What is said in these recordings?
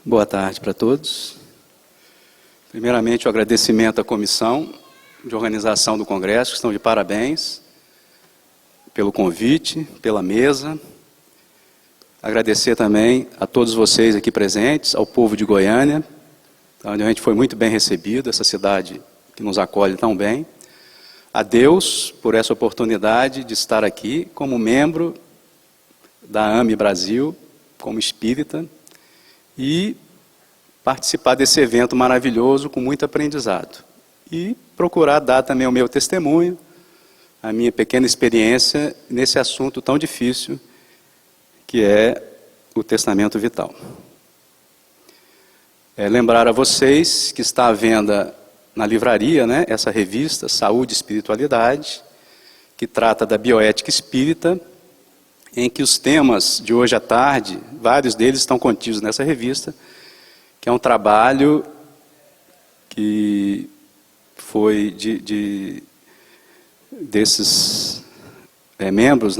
Boa tarde para todos. Primeiramente, o agradecimento à comissão de organização do Congresso, que estão de parabéns pelo convite, pela mesa. Agradecer também a todos vocês aqui presentes, ao povo de Goiânia, onde a gente foi muito bem recebido, essa cidade que nos acolhe tão bem. A Deus por essa oportunidade de estar aqui como membro da AME Brasil, como espírita, e participar desse evento maravilhoso com muito aprendizado. E procurar dar também o meu testemunho, a minha pequena experiência nesse assunto tão difícil que é o testamento vital. Lembrar a vocês que está à venda na livraria, essa revista Saúde e Espiritualidade, que trata da bioética espírita, em que os temas de hoje à tarde, vários deles estão contidos nessa revista, que é um trabalho que foi desses membros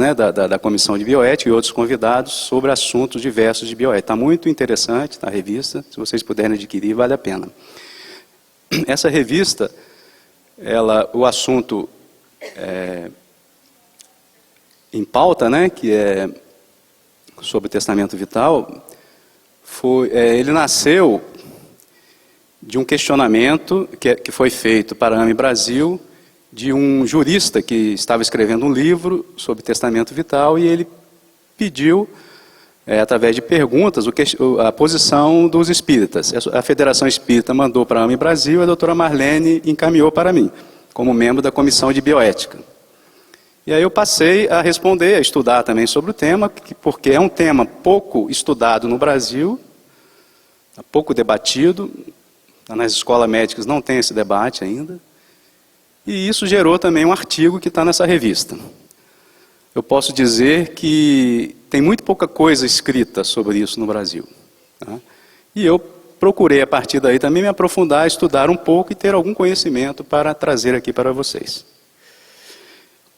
da Comissão de Bioética e outros convidados sobre assuntos diversos de bioética. Está muito interessante a revista, se vocês puderem adquirir, vale a pena. Essa revista, o assunto em pauta, que é sobre o testamento vital, ele nasceu de um questionamento que foi feito para a AME Brasil, de um jurista que estava escrevendo um livro sobre testamento vital, e ele pediu, através de perguntas, a posição dos espíritas. A Federação Espírita mandou para a AME Brasil, e a doutora Marlene encaminhou para mim, como membro da Comissão de Bioética. E aí eu passei a responder, a estudar também sobre o tema, porque é um tema pouco estudado no Brasil, pouco debatido, nas escolas médicas não tem esse debate ainda, e isso gerou também um artigo que está nessa revista. Eu posso dizer que tem muito pouca coisa escrita sobre isso no Brasil. E eu procurei, a partir daí, também me aprofundar, estudar um pouco e ter algum conhecimento para trazer aqui para vocês.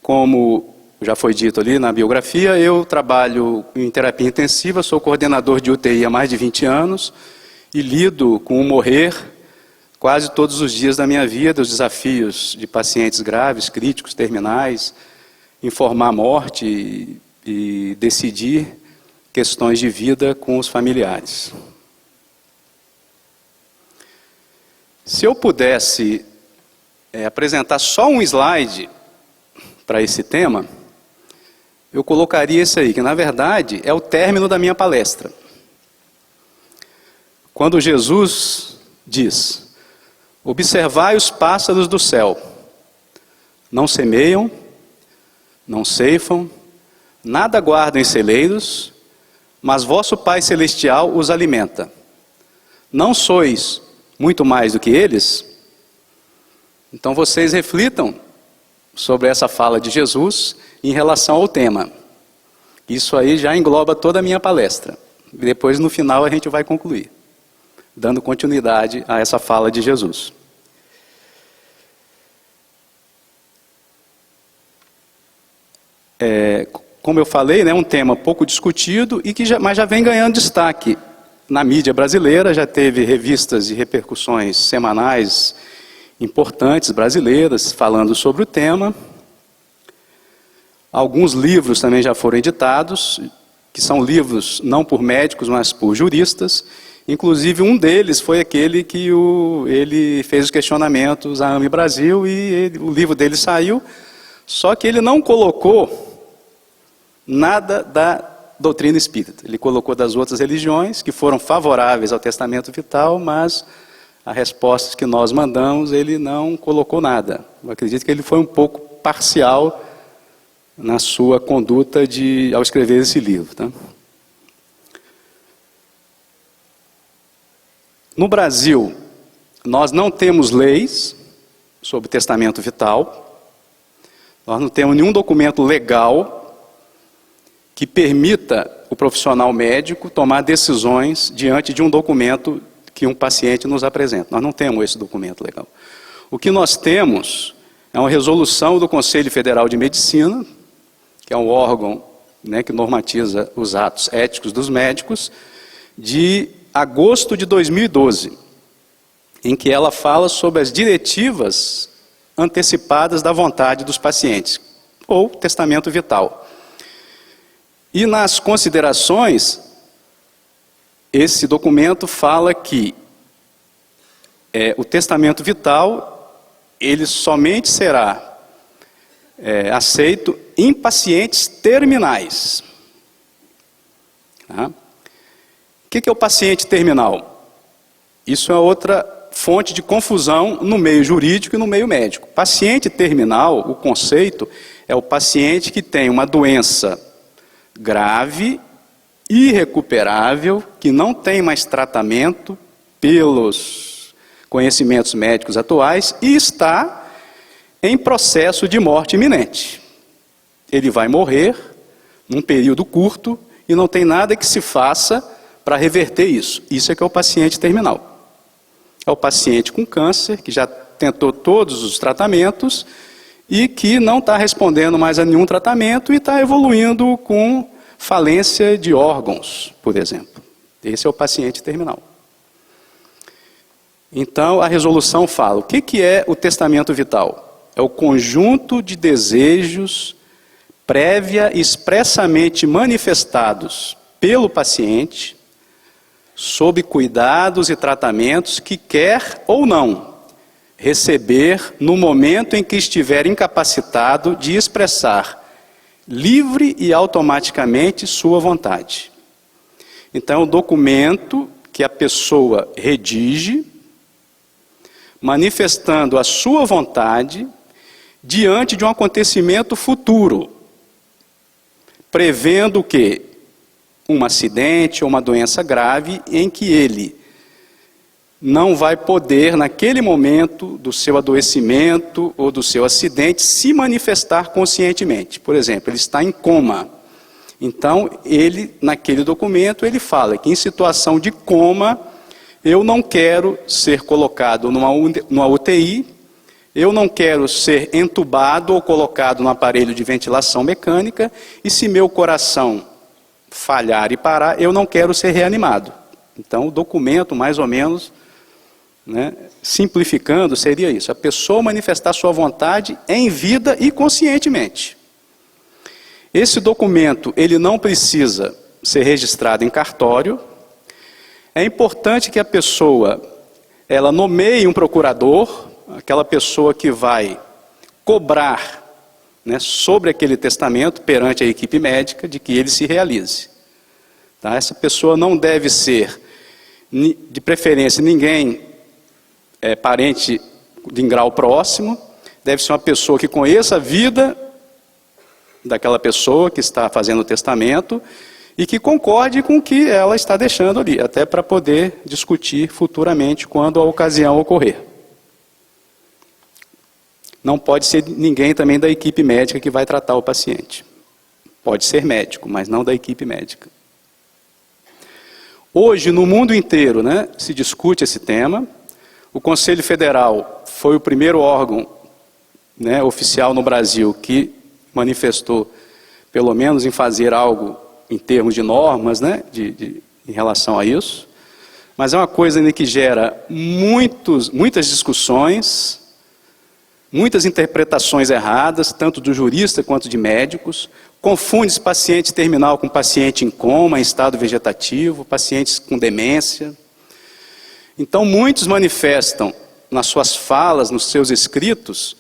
Como já foi dito ali na biografia, eu trabalho em terapia intensiva, sou coordenador de UTI há mais de 20 anos e lido com o morrer quase todos os dias da minha vida, os desafios de pacientes graves, críticos, terminais, informar a morte e decidir questões de vida com os familiares. Se eu pudesse apresentar só um slide para esse tema, eu colocaria esse aí, que na verdade é o término da minha palestra. Quando Jesus diz: observai os pássaros do céu, não semeiam, não ceifam, nada guardam em celeiros, mas vosso Pai Celestial os alimenta. Não sois muito mais do que eles? Então vocês reflitam sobre essa fala de Jesus em relação ao tema. Isso aí já engloba toda a minha palestra. Depois, no final, a gente vai concluir, dando continuidade a essa fala de Jesus. Como eu falei, é um tema pouco discutido, mas já vem ganhando destaque na mídia brasileira. Já teve revistas de repercussões semanais importantes brasileiras falando sobre o tema. Alguns livros também já foram editados, que são livros não por médicos, mas por juristas. Inclusive, um deles foi aquele que ele fez os questionamentos à AME Brasil, e o livro dele saiu, só que ele não colocou nada da doutrina espírita. Ele colocou das outras religiões, que foram favoráveis ao testamento vital, mas as respostas que nós mandamos, ele não colocou nada. Eu acredito que ele foi um pouco parcial na sua conduta ao escrever esse livro. Tá? No Brasil, nós não temos leis sobre testamento vital, nós não temos nenhum documento legal que permita o profissional médico tomar decisões diante de um documento que um paciente nos apresenta. Nós não temos esse documento legal. O que nós temos é uma resolução do Conselho Federal de Medicina, que é um órgão, né, que normatiza os atos éticos dos médicos, de agosto de 2012, em que ela fala sobre as diretivas antecipadas da vontade dos pacientes, ou testamento vital. E nas considerações, esse documento fala que o testamento vital, ele somente será aceito em pacientes terminais. Tá? O que é o paciente terminal? Isso é outra fonte de confusão no meio jurídico e no meio médico. Paciente terminal, o conceito é o paciente que tem uma doença grave, irrecuperável, que não tem mais tratamento pelos conhecimentos médicos atuais e está em processo de morte iminente. Ele vai morrer num período curto e não tem nada que se faça para reverter isso. Isso é que é o paciente terminal. É o paciente com câncer, que já tentou todos os tratamentos e que não está respondendo mais a nenhum tratamento e está evoluindo com falência de órgãos, por exemplo. Esse é o paciente terminal. Então, a resolução fala, o que é o testamento vital? É o conjunto de desejos prévia e expressamente manifestados pelo paciente, sob cuidados e tratamentos que quer ou não receber no momento em que estiver incapacitado de expressar livre e automaticamente sua vontade. Então, o documento que a pessoa redige, manifestando a sua vontade diante de um acontecimento futuro, prevendo o quê? Um acidente ou uma doença grave em que ele não vai poder, naquele momento do seu adoecimento ou do seu acidente, se manifestar conscientemente. Por exemplo, ele está em coma. Então, ele, naquele documento, ele fala que em situação de coma, eu não quero ser colocado numa UTI, eu não quero ser entubado ou colocado no aparelho de ventilação mecânica, e se meu coração falhar e parar, eu não quero ser reanimado. Então, o documento, mais ou menos, né, simplificando, seria isso. A pessoa manifestar sua vontade em vida e conscientemente. Esse documento, ele não precisa ser registrado em cartório. É importante que a pessoa, ela nomeie um procurador, aquela pessoa que vai cobrar, né, sobre aquele testamento perante a equipe médica de que ele se realize. Tá? Essa pessoa não deve ser, de preferência, ninguém parente de grau próximo, deve ser uma pessoa que conheça a vida daquela pessoa que está fazendo o testamento e que concorde com o que ela está deixando ali, até para poder discutir futuramente quando a ocasião ocorrer. Não pode ser ninguém também da equipe médica que vai tratar o paciente. Pode ser médico, mas não da equipe médica. Hoje, no mundo inteiro, né, se discute esse tema. O Conselho Federal foi o primeiro órgão, né, oficial no Brasil que manifestou, pelo menos, em fazer algo em termos de normas, né, em relação a isso. Mas é uma coisa ainda que gera muitas discussões, muitas interpretações erradas, tanto do jurista quanto de médicos. Confunde-se paciente terminal com paciente em coma, em estado vegetativo, pacientes com demência. Então, muitos manifestam nas suas falas, nos seus escritos,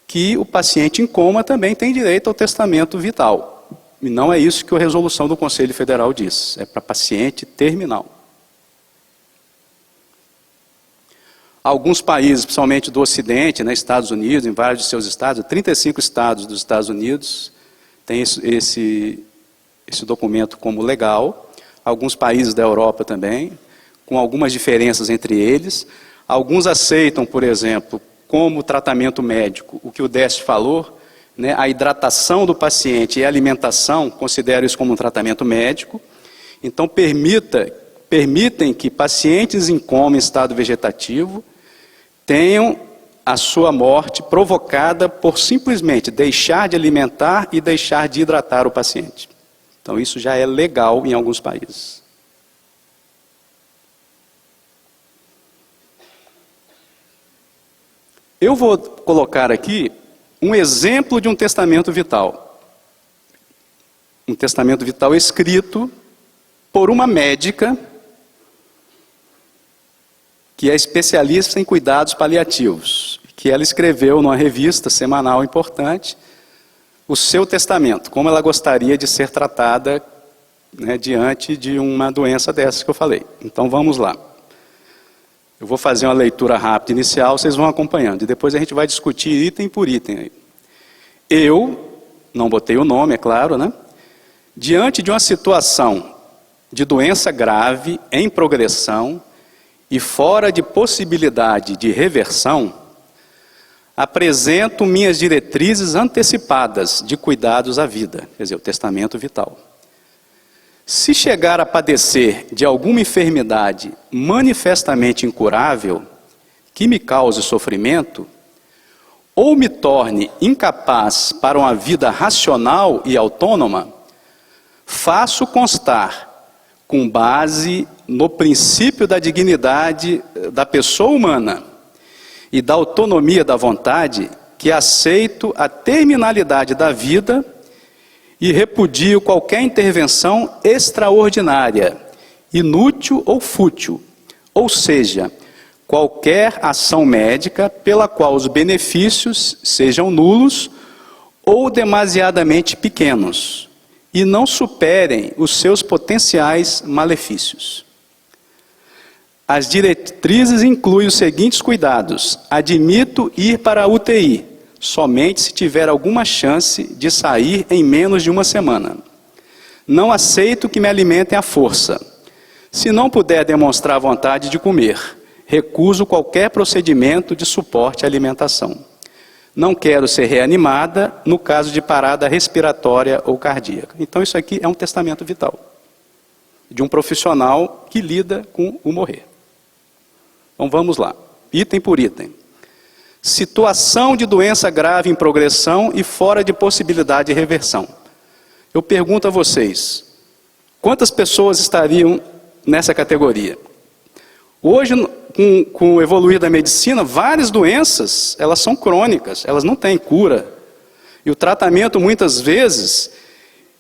que o paciente em coma também tem direito ao testamento vital. E não é isso que a resolução do Conselho Federal diz, é para paciente terminal. Alguns países, principalmente do Ocidente, né, Estados Unidos, em vários de seus estados, 35 estados dos Estados Unidos, tem esse documento como legal. Alguns países da Europa também, com algumas diferenças entre eles. Alguns aceitam, por exemplo, como tratamento médico, o que o Décio falou, né, a hidratação do paciente e a alimentação, consideram isso como um tratamento médico. Então, permita permitem que pacientes em coma em estado vegetativo tenham a sua morte provocada por simplesmente deixar de alimentar e deixar de hidratar o paciente. Então isso já é legal em alguns países. Eu vou colocar aqui um exemplo de um testamento vital. Um testamento vital escrito por uma médica que é especialista em cuidados paliativos, que ela escreveu numa revista semanal importante o seu testamento, como ela gostaria de ser tratada, né, diante de uma doença dessas que eu falei. Então vamos lá. Eu vou fazer uma leitura rápida inicial, vocês vão acompanhando, e depois a gente vai discutir item por item aí. Eu, não botei o nome, é claro, né? Diante de uma situação de doença grave, em progressão e fora de possibilidade de reversão, apresento minhas diretrizes antecipadas de cuidados à vida, quer dizer, o testamento vital. Se chegar a padecer de alguma enfermidade manifestamente incurável, que me cause sofrimento, ou me torne incapaz para uma vida racional e autônoma, faço constar, com base no princípio da dignidade da pessoa humana e da autonomia da vontade, que aceito a terminalidade da vida e repudio qualquer intervenção extraordinária, inútil ou fútil, ou seja, qualquer ação médica pela qual os benefícios sejam nulos ou demasiadamente pequenos e não superem os seus potenciais malefícios. As diretrizes incluem os seguintes cuidados: admito ir para a UTI, somente se tiver alguma chance de sair em menos de uma semana. Não aceito que me alimentem à força. Se não puder demonstrar vontade de comer, recuso qualquer procedimento de suporte à alimentação. Não quero ser reanimada no caso de parada respiratória ou cardíaca. Então isso aqui é um testamento vital de um profissional que lida com o morrer. Então vamos lá, item por item. Situação de doença grave em progressão e fora de possibilidade de reversão. Eu pergunto a vocês, quantas pessoas estariam nessa categoria? Hoje, com o evoluir da medicina, várias doenças, elas são crônicas, elas não têm cura. E o tratamento, muitas vezes,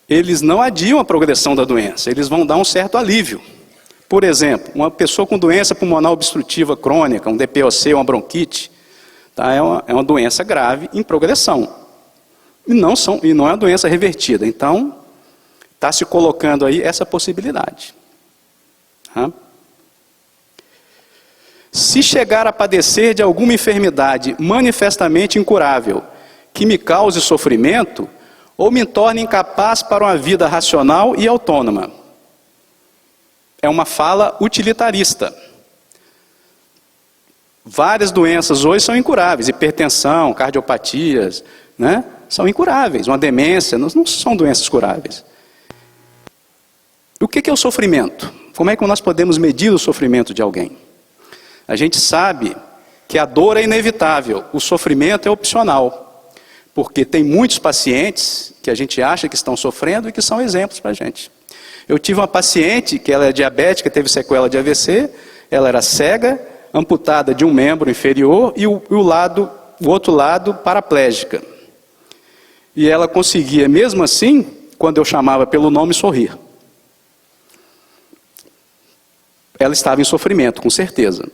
eles não adiam a progressão da doença, eles vão dar um certo alívio. Por exemplo, uma pessoa com doença pulmonar obstrutiva crônica, um DPOC, uma bronquite, tá? É uma doença grave em progressão. E não é uma doença revertida. Então, está se colocando aí essa possibilidade. Tá? Se chegar a padecer de alguma enfermidade manifestamente incurável, que me cause sofrimento, ou me torne incapaz para uma vida racional e autônoma. É uma fala utilitarista. Várias doenças hoje são incuráveis, hipertensão, cardiopatias, né? São incuráveis, uma demência, não são doenças curáveis. O que é o sofrimento? Como é que nós podemos medir o sofrimento de alguém? A gente sabe que a dor é inevitável, o sofrimento é opcional, porque tem muitos pacientes que a gente acha que estão sofrendo e que são exemplos para a gente. Eu tive uma paciente que ela é diabética, teve sequela de AVC, ela era cega, amputada de um membro inferior e o outro lado paraplégica. E ela conseguia, mesmo assim, quando eu chamava pelo nome, sorrir. Ela estava em sofrimento, com certeza.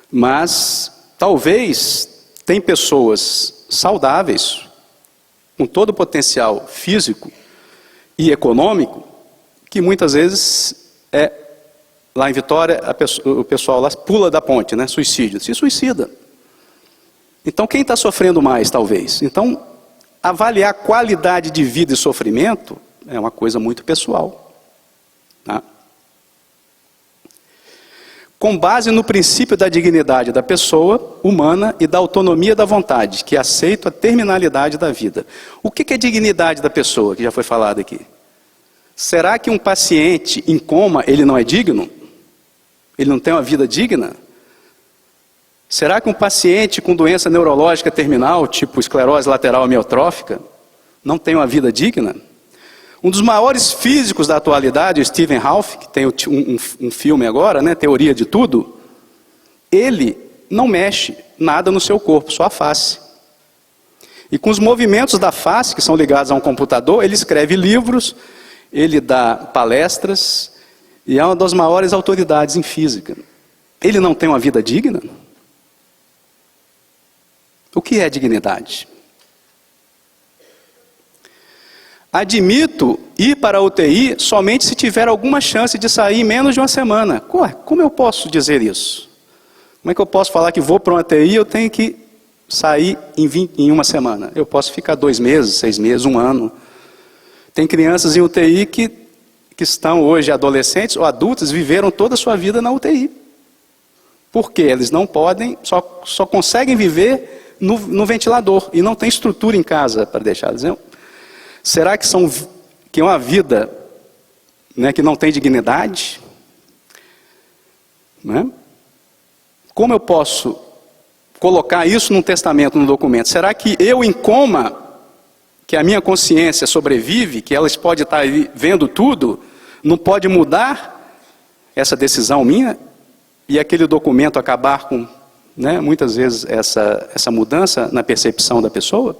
Mas, talvez, tem pessoas saudáveis, com todo o potencial físico e econômico, que muitas vezes, lá em Vitória, o pessoal lá pula da ponte, né? Suicídio, se suicida. Então, quem está sofrendo mais, talvez? Então, avaliar qualidade de vida e sofrimento é uma coisa muito pessoal. Tá? Com base no princípio da dignidade da pessoa humana e da autonomia da vontade, que aceito a terminalidade da vida. O que é dignidade da pessoa, que já foi falado aqui? Será que um paciente em coma, ele não é digno? Ele não tem uma vida digna? Será que um paciente com doença neurológica terminal, tipo esclerose lateral amiotrófica, não tem uma vida digna? Um dos maiores físicos da atualidade, o Stephen Hawking, que tem um filme agora, né, Teoria de Tudo, ele não mexe nada no seu corpo, só a face. E com os movimentos da face, que são ligados a um computador, ele escreve livros, ele dá palestras, e é uma das maiores autoridades em física. Ele não tem uma vida digna? O que é dignidade? Admito ir para a UTI somente se tiver alguma chance de sair em menos de uma semana. Como eu posso dizer isso? Como é que eu posso falar que vou para uma UTI e eu tenho que sair em uma semana? Eu posso ficar 2 meses, 6 meses, 1 ano. Tem crianças em UTI que estão hoje adolescentes ou adultos, viveram toda a sua vida na UTI. Por quê? Eles não podem, só conseguem viver no ventilador e não tem estrutura em casa para deixá-los. Será que é uma vida, né, que não tem dignidade? Né? Como eu posso colocar isso num testamento, num documento? Será que eu em coma, que a minha consciência sobrevive, que elas podem estar vendo tudo, não pode mudar essa decisão minha? E aquele documento acabar com, né, muitas vezes, essa mudança na percepção da pessoa?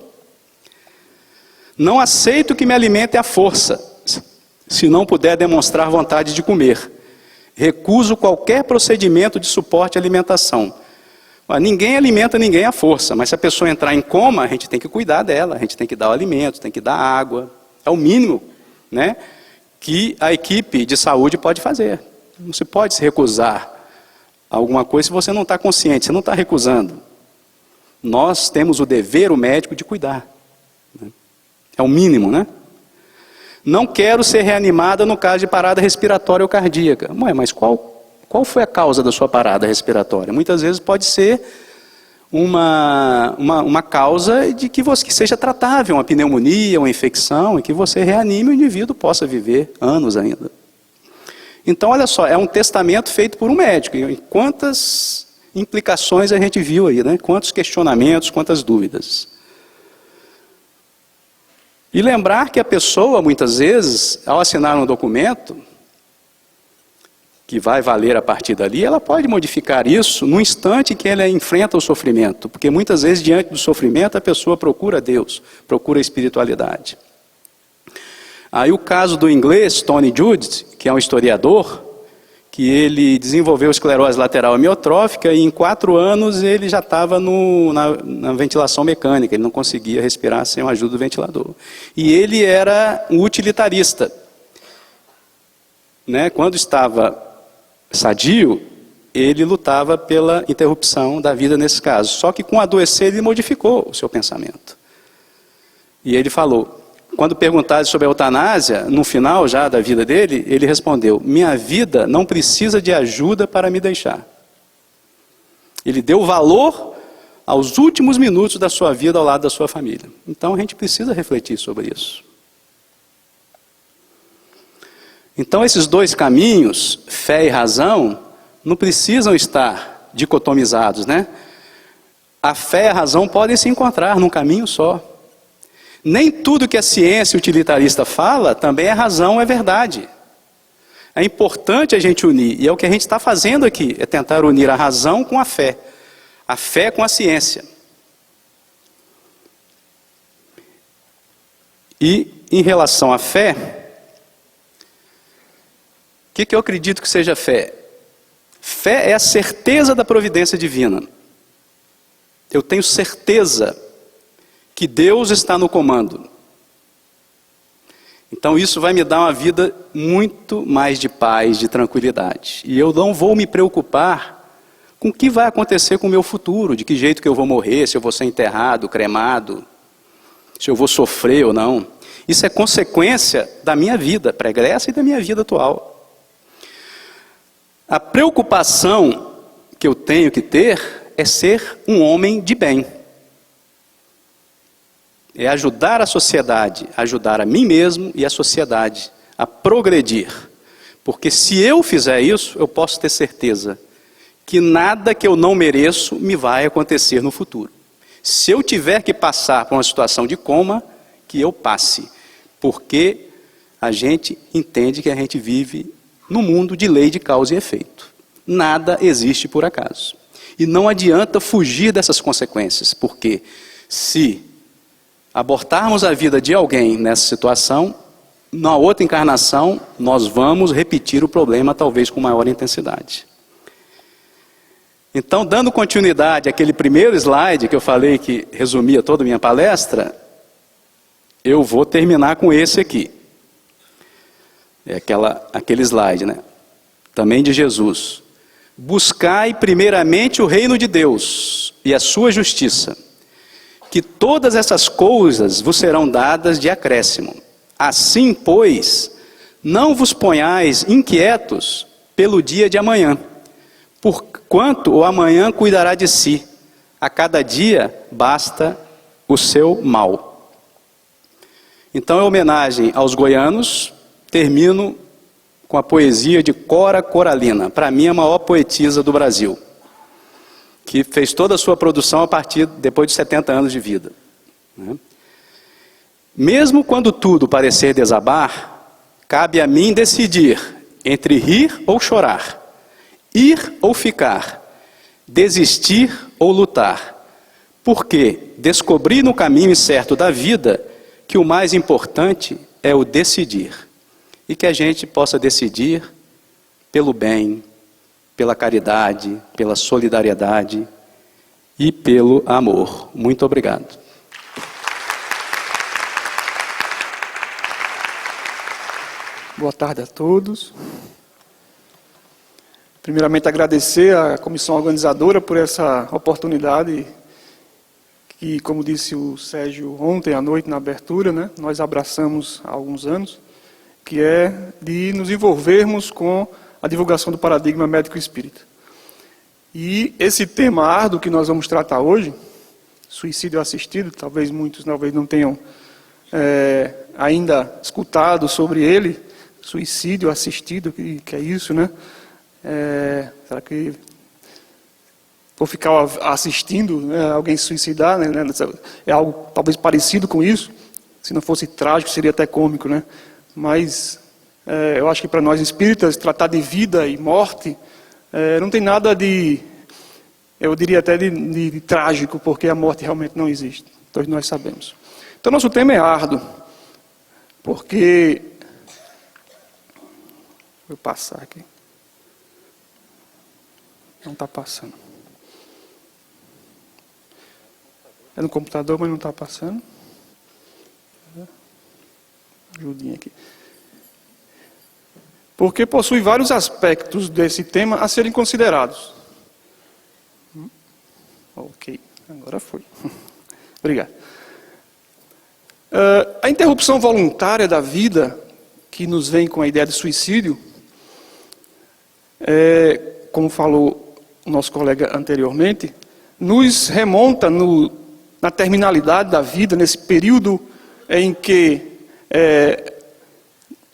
Não aceito que me alimente à força, se não puder demonstrar vontade de comer. Recuso qualquer procedimento de suporte à alimentação. Ninguém alimenta ninguém à força, mas se a pessoa entrar em coma, a gente tem que cuidar dela, a gente tem que dar o alimento, tem que dar água. É o mínimo, né, que a equipe de saúde pode fazer. Não se pode se recusar a alguma coisa se você não está consciente, você não está recusando. Nós temos o dever, o médico, de cuidar. É o mínimo, né? Não quero ser reanimada no caso de parada respiratória ou cardíaca. Mas qual foi a causa da sua parada respiratória? Muitas vezes pode ser uma causa de que seja tratável, uma pneumonia, uma infecção, e que você reanime e o indivíduo possa viver anos ainda. Então, olha só, é um testamento feito por um médico. E quantas implicações a gente viu aí, né? Quantos questionamentos, quantas dúvidas. E lembrar que a pessoa, muitas vezes, ao assinar um documento, que vai valer a partir dali, ela pode modificar isso no instante em que ela enfrenta o sofrimento. Porque muitas vezes, diante do sofrimento, a pessoa procura Deus, procura a espiritualidade. Aí o caso do inglês, Tony Judd, que é um historiador, que ele desenvolveu esclerose lateral amiotrófica e em 4 anos ele já estava na ventilação mecânica, ele não conseguia respirar sem a ajuda do ventilador. E ele era um utilitarista. Né? Quando estava sadio, ele lutava pela interrupção da vida nesse caso. Só que com adoecer ele modificou o seu pensamento. E ele falou, quando perguntado sobre a eutanásia, no final já da vida dele, ele respondeu, minha vida não precisa de ajuda para me deixar. Ele deu valor aos últimos minutos da sua vida ao lado da sua família. Então a gente precisa refletir sobre isso. Então esses 2 caminhos, fé e razão, não precisam estar dicotomizados, né? A fé e a razão podem se encontrar num caminho só. Nem tudo que a ciência utilitarista fala também é razão, é verdade. É importante a gente unir, e é o que a gente está fazendo aqui, é tentar unir a razão com a fé com a ciência. E em relação à fé, o que eu acredito que seja fé? Fé é a certeza da providência divina. Eu tenho certeza que Deus está no comando. Então isso vai me dar uma vida muito mais de paz, de tranquilidade. E eu não vou me preocupar com o que vai acontecer com o meu futuro, de que jeito que eu vou morrer, se eu vou ser enterrado, cremado, se eu vou sofrer ou não. Isso é consequência da minha vida pregressa e da minha vida atual. A preocupação que eu tenho que ter é ser um homem de bem. É ajudar a sociedade, ajudar a mim mesmo e a sociedade a progredir. Porque se eu fizer isso, eu posso ter certeza que nada que eu não mereço me vai acontecer no futuro. Se eu tiver que passar por uma situação de coma, que eu passe. Porque a gente entende que a gente vive no mundo de lei de causa e efeito. Nada existe por acaso. E não adianta fugir dessas consequências, porque se abortarmos a vida de alguém nessa situação, na outra encarnação, nós vamos repetir o problema, talvez com maior intensidade. Então, dando continuidade àquele primeiro slide que eu falei que resumia toda a minha palestra, eu vou terminar com esse aqui. É aquele slide, né? Também de Jesus. Buscai primeiramente o reino de Deus e a sua justiça, que todas essas coisas vos serão dadas de acréscimo. Assim, pois, não vos ponhais inquietos pelo dia de amanhã, porquanto o amanhã cuidará de si. A cada dia basta o seu mal. Então, em homenagem aos goianos, termino com a poesia de Cora Coralina, para mim a maior poetisa do Brasil, que fez toda a sua produção depois de 70 anos de vida. Mesmo quando tudo parecer desabar, cabe a mim decidir entre rir ou chorar, ir ou ficar, desistir ou lutar, porque descobri no caminho certo da vida que o mais importante é o decidir. E que a gente possa decidir pelo bem, pela caridade, pela solidariedade e pelo amor. Muito obrigado. Boa tarde a todos. Primeiramente, agradecer à comissão organizadora por essa oportunidade que, como disse o Sérgio ontem à noite na abertura, né, nós abraçamos há alguns anos, que é de nos envolvermos com a divulgação do paradigma médico espírita. E esse tema árduo que nós vamos tratar hoje, suicídio assistido, talvez muitos não tenham ainda escutado sobre ele, suicídio assistido, que é isso, né? Será que vou ficar assistindo, né, alguém se suicidar? Né? É algo talvez parecido com isso. Se não fosse trágico, seria até cômico, né? Mas eu acho que para nós espíritas, tratar de vida e morte não tem nada de, eu diria até de trágico, porque a morte realmente não existe. Todos nós sabemos. Então, nosso tema é árduo, porque... Vou passar aqui. Não está passando. É no computador, mas não está passando. Ajudinha aqui. Porque possui vários aspectos desse tema a serem considerados. Ok, agora foi. Obrigado. A interrupção voluntária da vida, que nos vem com a ideia de suicídio, como falou o nosso colega anteriormente, nos remonta na terminalidade da vida, nesse período em que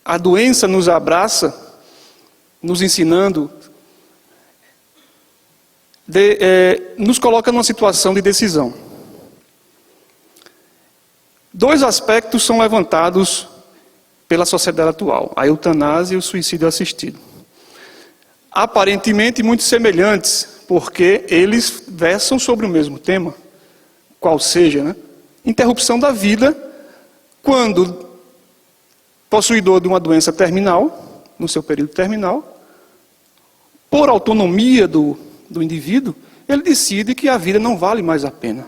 a doença nos abraça, nos ensinando, nos coloca numa situação de decisão. Dois aspectos são levantados pela sociedade atual: a eutanásia e o suicídio assistido. Aparentemente muito semelhantes, porque eles versam sobre o mesmo tema, qual seja, né? Interrupção da vida, quando possuidor de uma doença terminal, no seu período terminal, por autonomia do indivíduo, ele decide que a vida não vale mais a pena.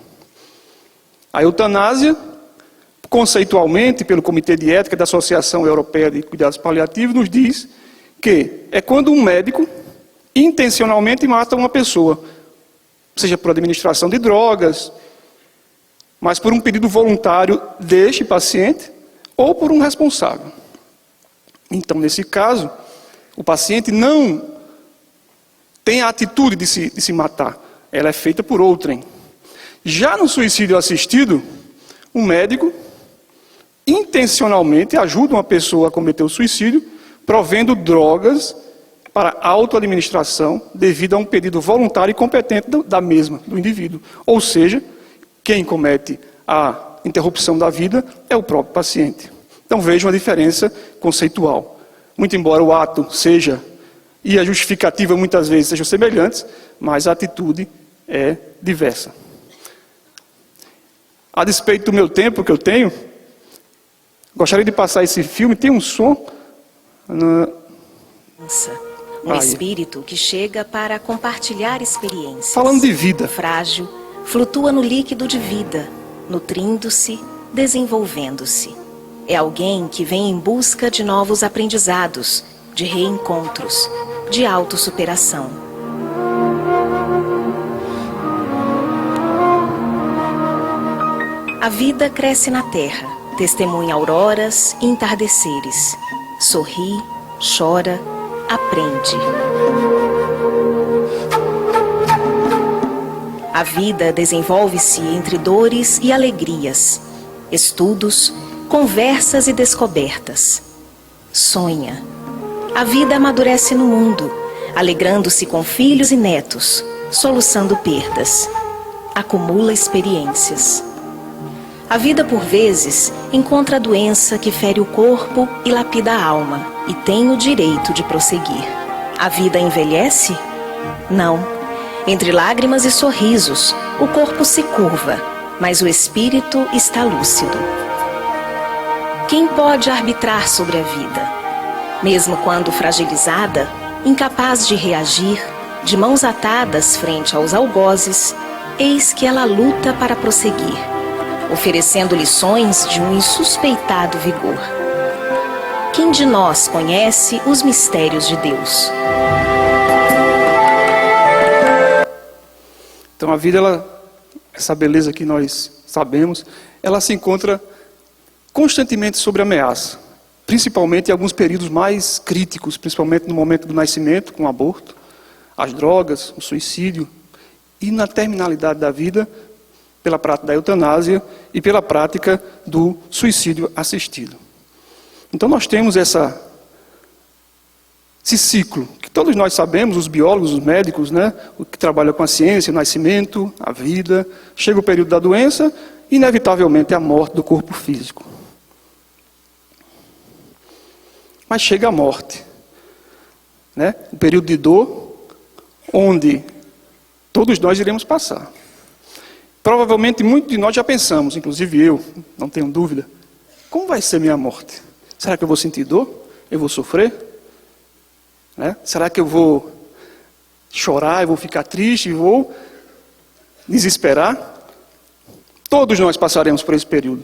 A eutanásia, conceitualmente, pelo Comitê de Ética da Associação Europeia de Cuidados Paliativos, nos diz que é quando um médico intencionalmente mata uma pessoa, seja por administração de drogas, mas por um pedido voluntário deste paciente ou por um responsável. Então, nesse caso, o paciente não tem a atitude de se matar, ela é feita por outrem. Já no suicídio assistido, o médico intencionalmente ajudam a pessoa a cometer o suicídio, provendo drogas para autoadministração devido a um pedido voluntário e competente da mesma, do indivíduo. Ou seja, quem comete a interrupção da vida é o próprio paciente. Então vejam a diferença conceitual. Muito embora o ato seja, e a justificativa muitas vezes sejam semelhantes, mas a atitude é diversa. A despeito do meu tempo que eu tenho, gostaria de passar esse filme, tem um som... Um espírito que chega para compartilhar experiências. Falando de vida. Frágil, flutua no líquido de vida, nutrindo-se, desenvolvendo-se. É alguém que vem em busca de novos aprendizados, de reencontros, de autossuperação. A vida cresce na terra, testemunha auroras e entardeceres. Sorri, chora, aprende. A vida desenvolve-se entre dores e alegrias, estudos, conversas e descobertas. Sonha. A vida amadurece no mundo, alegrando-se com filhos e netos, soluçando perdas. Acumula experiências. A vida, por vezes, encontra a doença que fere o corpo e lapida a alma, e tem o direito de prosseguir. A vida envelhece? Não. Entre lágrimas e sorrisos, o corpo se curva, mas o espírito está lúcido. Quem pode arbitrar sobre a vida? Mesmo quando fragilizada, incapaz de reagir, de mãos atadas frente aos algozes, eis que ela luta para prosseguir, oferecendo lições de um insuspeitado vigor. Quem de nós conhece os mistérios de Deus? Então a vida, essa beleza que nós sabemos, ela se encontra constantemente sob ameaça, principalmente em alguns períodos mais críticos, principalmente no momento do nascimento, com o aborto, as drogas, o suicídio, e na terminalidade da vida, pela prática da eutanásia e pela prática do suicídio assistido. Então nós temos esse ciclo, que todos nós sabemos, os biólogos, os médicos, né, o que trabalham com a ciência, o nascimento, a vida, chega o período da doença, inevitavelmente a morte do corpo físico. Mas chega a morte, né, o período de dor, onde todos nós iremos passar. Provavelmente muitos de nós já pensamos, inclusive eu, não tenho dúvida, como vai ser minha morte? Será que eu vou sentir dor? Eu vou sofrer? Né? Será que eu vou chorar, eu vou ficar triste, eu vou desesperar? Todos nós passaremos por esse período.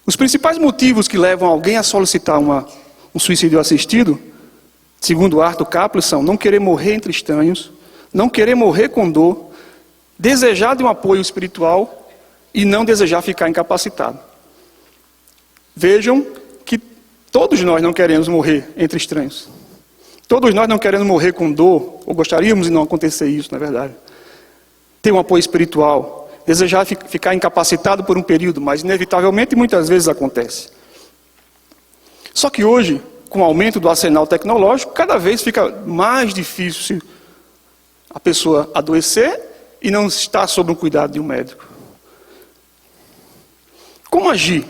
Os principais motivos que levam alguém a solicitar um suicídio assistido, segundo Arthur Caplan, são não querer morrer entre estranhos, não querer morrer com dor, desejar de um apoio espiritual e não desejar ficar incapacitado. Vejam que todos nós não queremos morrer entre estranhos. Todos nós não queremos morrer com dor, ou gostaríamos de não acontecer isso, na verdade. Ter um apoio espiritual, desejar ficar incapacitado por um período, mas inevitavelmente muitas vezes acontece. Só que hoje, com o aumento do arsenal tecnológico, cada vez fica mais difícil a pessoa adoecer e não estar sob o cuidado de um médico. Como agir?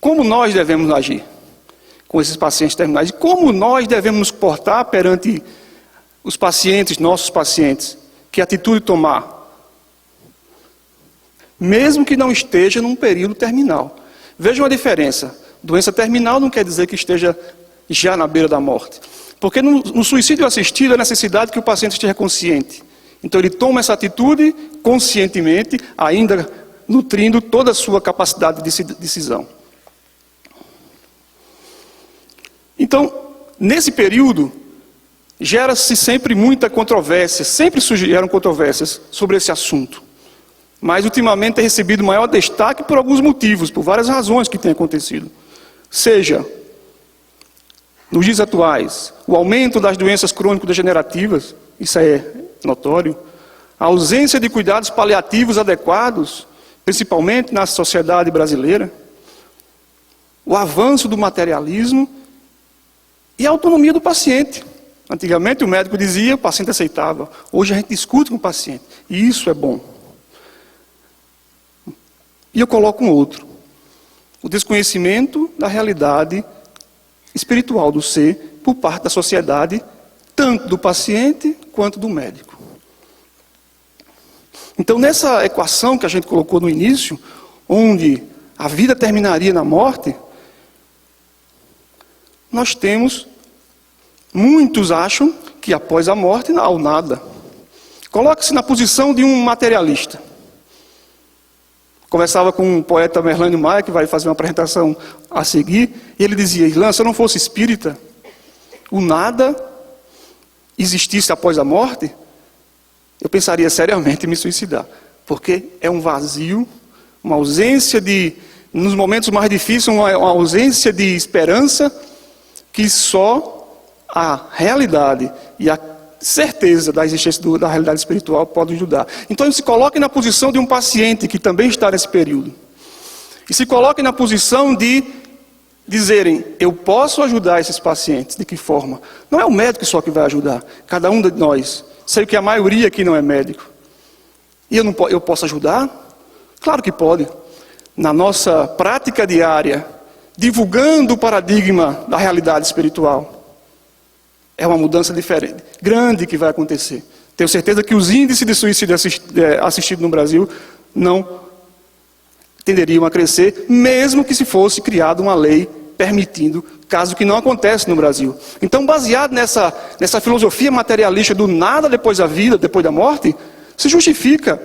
Como nós devemos agir com esses pacientes terminais? E como nós devemos nos comportar perante os pacientes, nossos pacientes? Que atitude tomar? Mesmo que não esteja num período terminal. Vejam a diferença. Doença terminal não quer dizer que esteja já na beira da morte. Porque no suicídio assistido, a necessidade que o paciente esteja consciente. Então ele toma essa atitude conscientemente, ainda nutrindo toda a sua capacidade de decisão. Então, nesse período, gera-se sempre muita controvérsia, sempre surgiram controvérsias sobre esse assunto. Mas ultimamente tem recebido maior destaque por alguns motivos, por várias razões que têm acontecido. Seja, nos dias atuais, o aumento das doenças crônico-degenerativas, isso é notório, a ausência de cuidados paliativos adequados, principalmente na sociedade brasileira, o avanço do materialismo e a autonomia do paciente. Antigamente o médico dizia, o paciente aceitava. Hoje a gente discute com o paciente. E isso é bom. E eu coloco um outro. O desconhecimento da realidade espiritual do ser por parte da sociedade, tanto do paciente quanto do médico. Então, nessa equação que a gente colocou no início, onde a vida terminaria na morte, nós temos, muitos acham que após a morte não há nada. Coloque-se na posição de um materialista. Conversava com o poeta Merlânio Maia, que vai fazer uma apresentação a seguir, e ele dizia: Irlan, se eu não fosse espírita, o nada existisse após a morte, eu pensaria seriamente em me suicidar. Porque é um vazio, uma ausência de, nos momentos mais difíceis, uma ausência de esperança, que só a realidade e a certeza da existência da realidade espiritual pode ajudar. Então, se coloque na posição de um paciente que também está nesse período. E se coloque na posição de dizerem: eu posso ajudar esses pacientes. De que forma? Não é o médico só que vai ajudar. Cada um de nós. Sei que a maioria aqui não é médico. E eu posso ajudar? Claro que pode. Na nossa prática diária, divulgando o paradigma da realidade espiritual. É uma mudança diferente, grande, que vai acontecer. Tenho certeza que os índices de suicídio assistido no Brasil não tenderiam a crescer, mesmo que se fosse criada uma lei permitindo, caso que não acontece no Brasil. Então, baseado nessa filosofia materialista do nada depois da vida, depois da morte, se justifica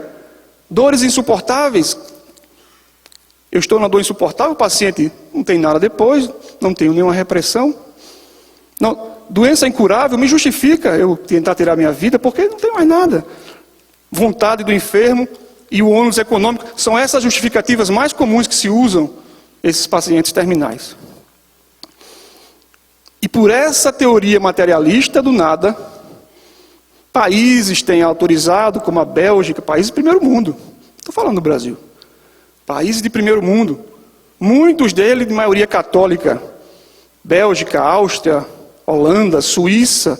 dores insuportáveis. Eu estou na dor insuportável, o paciente não tem nada depois, não tenho nenhuma repressão. Não, doença incurável me justifica eu tentar tirar minha vida, porque não tem mais nada. Vontade do enfermo e o ônus econômico são essas justificativas mais comuns que se usam esses pacientes terminais. E por essa teoria materialista do nada, países têm autorizado, como a Bélgica, países de primeiro mundo. Estou falando do Brasil. Países de primeiro mundo. Muitos deles de maioria católica. Bélgica, Áustria, Holanda, Suíça,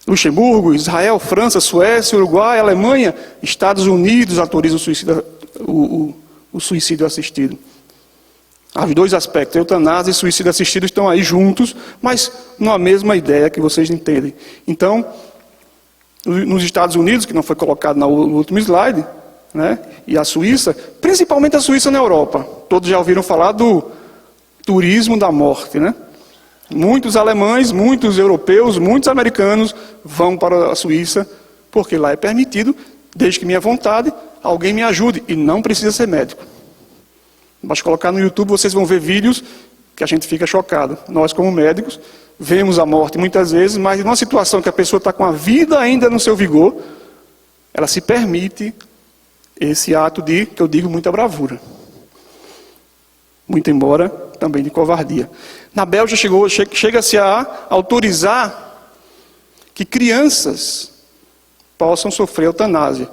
Luxemburgo, Israel, França, Suécia, Uruguai, Alemanha, Estados Unidos autorizam o suicídio assistido. Os dois aspectos, eutanásia e suicídio assistido, estão aí juntos, mas numa mesma ideia que vocês entendem. Então, nos Estados Unidos, que não foi colocado no último slide, né, e a Suíça, principalmente a Suíça na Europa. Todos já ouviram falar do turismo da morte, né? Muitos alemães, muitos europeus, muitos americanos vão para a Suíça, porque lá é permitido, desde que minha vontade, alguém me ajude, e não precisa ser médico. Basta colocar no YouTube, vocês vão ver vídeos que a gente fica chocado. Nós, como médicos, vemos a morte muitas vezes, mas numa situação que a pessoa está com a vida ainda no seu vigor, ela se permite esse ato de, que eu digo, muita bravura. Muito embora também de covardia. Na Bélgica chega-se a autorizar que crianças possam sofrer eutanásia.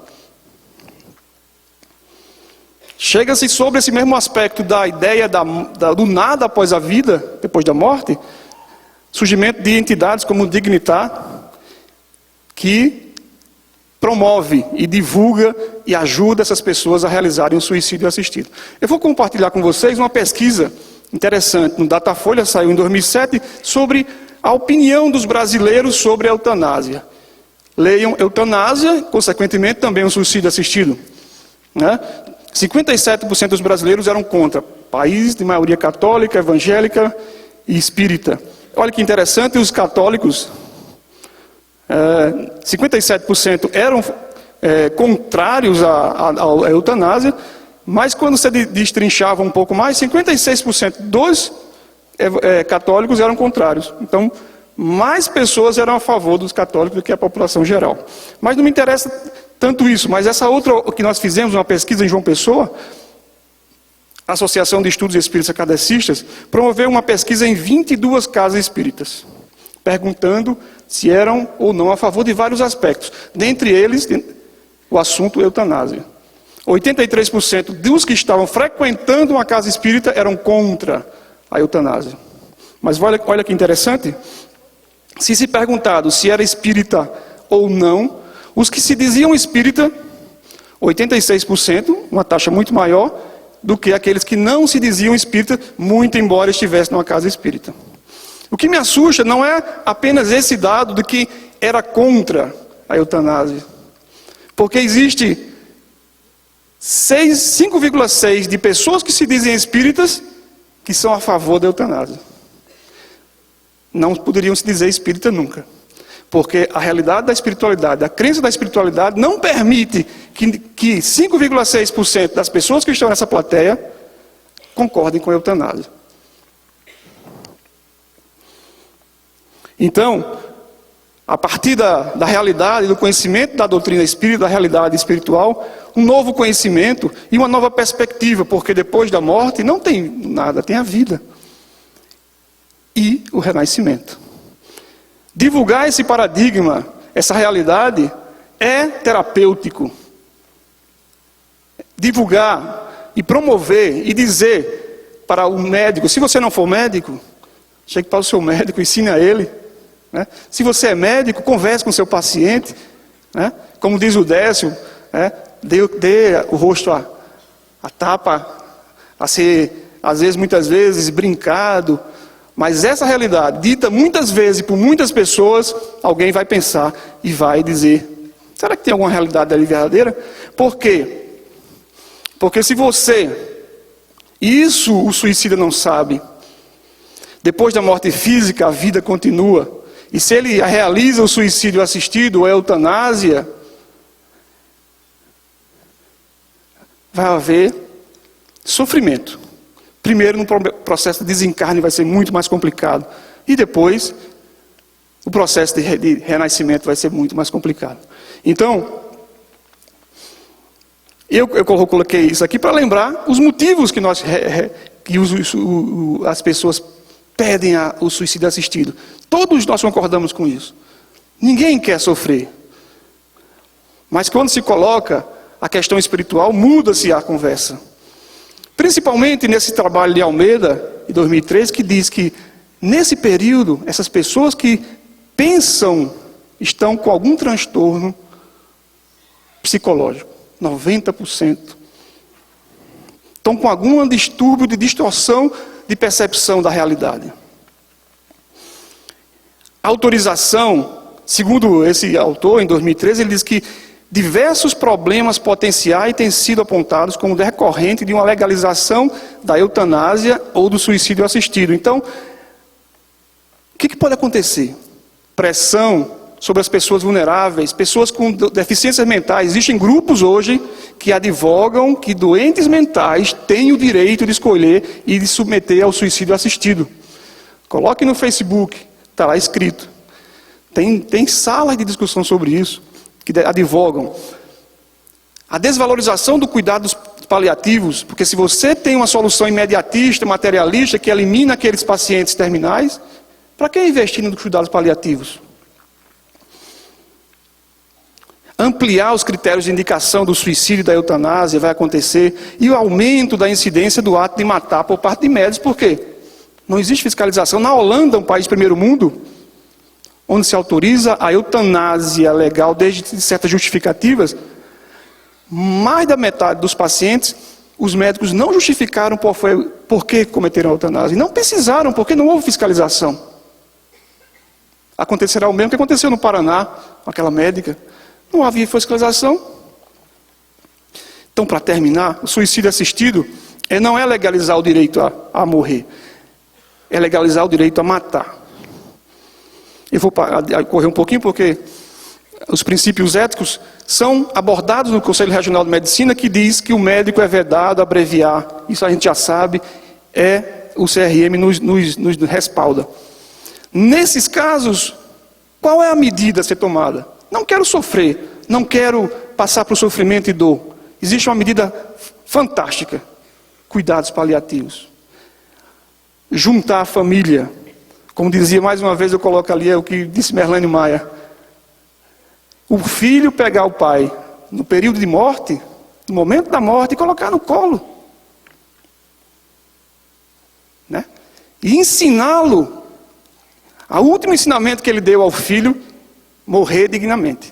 Chega-se sobre esse mesmo aspecto da ideia do nada após a vida, depois da morte, surgimento de entidades como o Dignitar, que promove e divulga e ajuda essas pessoas a realizarem um suicídio assistido. Eu vou compartilhar com vocês uma pesquisa interessante, no Datafolha, saiu em 2007, sobre a opinião dos brasileiros sobre a eutanásia. Leiam eutanásia, consequentemente também um suicídio assistido. Né? 57% dos brasileiros eram contra, país de maioria católica, evangélica e espírita. Olha que interessante, os católicos, 57% eram contrários à eutanásia, mas quando você destrinchava um pouco mais, 56% dos católicos eram contrários. Então, mais pessoas eram a favor dos católicos do que a população geral. Mas não me interessa tanto isso, mas essa outra que nós fizemos, uma pesquisa em João Pessoa, a Associação de Estudos Espíritas Kardecistas, promoveu uma pesquisa em 22 casas espíritas, perguntando se eram ou não a favor de vários aspectos, dentre eles o assunto eutanásia. 83% dos que estavam frequentando uma casa espírita eram contra a eutanásia. Mas olha que interessante. Se perguntado se era espírita ou não, os que se diziam espírita, 86%, uma taxa muito maior do que aqueles que não se diziam espírita, muito embora estivessem numa casa espírita. O que me assusta não é apenas esse dado de que era contra a eutanásia, porque existe 5,6% de pessoas que se dizem espíritas que são a favor da eutanásia. Não poderiam se dizer espírita nunca. Porque a realidade da espiritualidade, a crença da espiritualidade não permite que 5,6% das pessoas que estão nessa plateia concordem com a eutanásia. Então, a partir da realidade, do conhecimento da doutrina espírita, da realidade espiritual, um novo conhecimento e uma nova perspectiva, porque depois da morte não tem nada, tem a vida. E o renascimento. Divulgar esse paradigma, essa realidade, é terapêutico. Divulgar e promover e dizer para o médico, se você não for médico, chegue para o seu médico, ensine a ele. Né? Se você é médico, converse com o seu paciente. Né? Como diz o Décio, né? dê o rosto a tapa, a ser, às vezes, muitas vezes, brincado. Mas essa realidade, dita muitas vezes por muitas pessoas, alguém vai pensar e vai dizer, será que tem alguma realidade ali verdadeira? Por quê? Porque se você, isso o suicida não sabe, depois da morte física a vida continua, e se ele realiza o suicídio assistido ou a eutanásia, vai haver sofrimento. Primeiro, no processo de desencarne vai ser muito mais complicado. E depois, o processo de renascimento vai ser muito mais complicado. Então, eu coloquei isso aqui para lembrar os motivos que as pessoas pedem o suicídio assistido. Todos nós concordamos com isso. Ninguém quer sofrer. Mas quando se coloca a questão espiritual, muda-se a conversa. Principalmente nesse trabalho de Almeida, de 2013, que diz que, nesse período, essas pessoas que pensam estão com algum transtorno psicológico. 90%. Estão com algum distúrbio de distorção de percepção da realidade. A autorização, segundo esse autor, em 2013, ele diz que diversos problemas potenciais têm sido apontados como decorrente de uma legalização da eutanásia ou do suicídio assistido. Então, o que pode acontecer? Pressão sobre as pessoas vulneráveis, pessoas com deficiências mentais. Existem grupos hoje que advogam que doentes mentais têm o direito de escolher e de submeter ao suicídio assistido. Coloque no Facebook, está lá escrito. Tem salas de discussão sobre isso, que advogam. A desvalorização do cuidado dos paliativos, porque se você tem uma solução imediatista, materialista, que elimina aqueles pacientes terminais, para que investir nos cuidados paliativos? Ampliar os critérios de indicação do suicídio e da eutanásia vai acontecer, e o aumento da incidência do ato de matar por parte de médicos. Por quê? Não existe fiscalização. Na Holanda, um país de primeiro mundo, onde se autoriza a eutanásia legal desde certas justificativas, mais da metade dos pacientes, os médicos não justificaram por que cometeram a eutanásia. Não precisaram, porque não houve fiscalização. Acontecerá o mesmo que aconteceu no Paraná, com aquela médica. Não havia fiscalização. Então, para terminar, o suicídio assistido não é legalizar o direito a morrer. É legalizar o direito a matar. Eu vou correr um pouquinho porque os princípios éticos são abordados no Conselho Regional de Medicina, que diz que o médico é vedado a abreviar. Isso a gente já sabe, o CRM nos respalda. Nesses casos, qual é a medida a ser tomada? Não quero sofrer, não quero passar por sofrimento e dor. Existe uma medida fantástica: cuidados paliativos. Juntar a família. Como dizia mais uma vez, eu coloco ali o que disse Merlane Maia. O filho pegar o pai no período de morte no momento da morte, e colocar no colo. Né? E ensiná-lo, o último ensinamento que ele deu ao filho, morrer dignamente.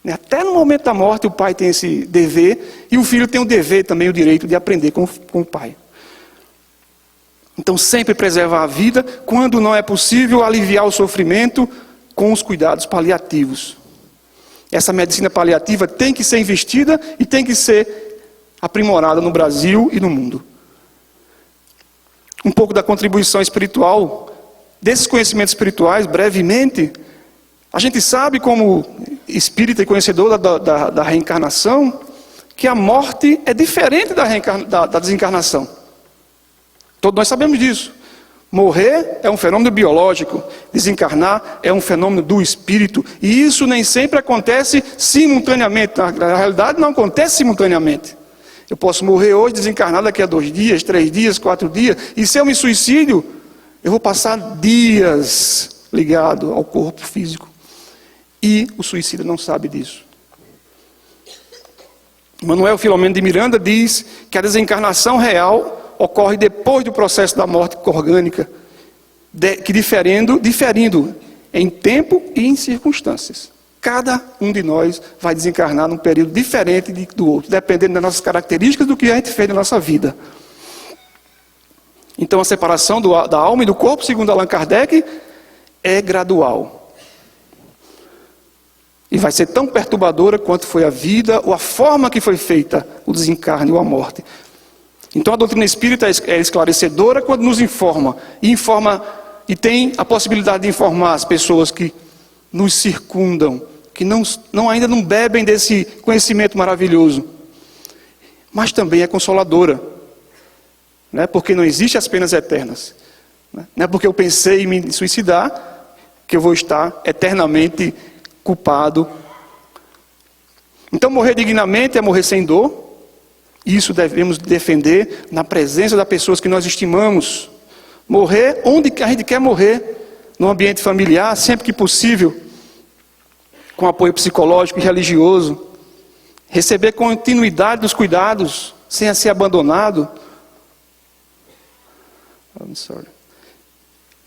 Até no momento da morte o pai tem esse dever, e o filho tem o dever também, o direito de aprender com o pai. Então sempre preservar a vida, quando não é possível aliviar o sofrimento com os cuidados paliativos. Essa medicina paliativa tem que ser investida e tem que ser aprimorada no Brasil e no mundo. Um pouco da contribuição espiritual, desses conhecimentos espirituais, brevemente, a gente sabe como espírita e conhecedor da reencarnação, que a morte é diferente da desencarnação. Todos nós sabemos disso. Morrer é um fenômeno biológico, desencarnar é um fenômeno do espírito, e isso nem sempre acontece simultaneamente. Na realidade não acontece simultaneamente. Eu posso morrer hoje, desencarnar daqui a 2 dias, 3 dias, 4 dias, e se eu me suicídio, eu vou passar dias ligado ao corpo físico. E o suicida não sabe disso. Manuel Filomeno de Miranda diz que a desencarnação real ocorre depois do processo da morte orgânica, que diferindo em tempo e em circunstâncias. Cada um de nós vai desencarnar num período diferente do outro, dependendo das nossas características, do que a gente fez na nossa vida. Então a separação da alma e do corpo, segundo Allan Kardec, é gradual. E vai ser tão perturbadora quanto foi a vida, ou a forma que foi feita o desencarne ou a morte. Então a doutrina espírita é esclarecedora quando nos informa, e tem a possibilidade de informar as pessoas que nos circundam, que ainda não bebem desse conhecimento maravilhoso. Mas também é consoladora, né? Porque não existem as penas eternas. Não é porque eu pensei em me suicidar que eu vou estar eternamente culpado. Então morrer dignamente é morrer sem dor. Isso devemos defender na presença das pessoas que nós estimamos. Morrer onde a gente quer morrer, no ambiente familiar, sempre que possível, com apoio psicológico e religioso. Receber continuidade dos cuidados, sem ser abandonado.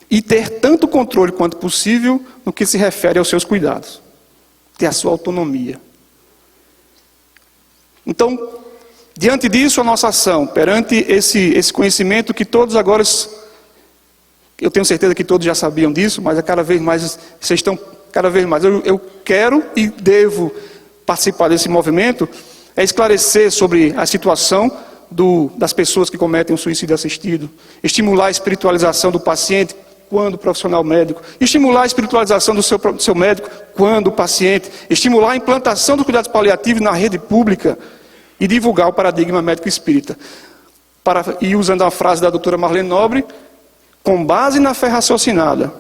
E ter tanto controle quanto possível no que se refere aos seus cuidados. Ter a sua autonomia. Então, diante disso, a nossa ação, perante esse conhecimento que todos agora, eu tenho certeza que todos já sabiam disso, mas cada vez mais, vocês estão cada vez mais, eu quero e devo participar desse movimento, é esclarecer sobre a situação das pessoas que cometem um suicídio assistido, estimular a espiritualização do paciente quando profissional médico, estimular a espiritualização do seu médico quando paciente, estimular a implantação dos cuidados paliativos na rede pública, e divulgar o paradigma médico espírita. E usando a frase da doutora Marlene Nobre, com base na fé raciocinada,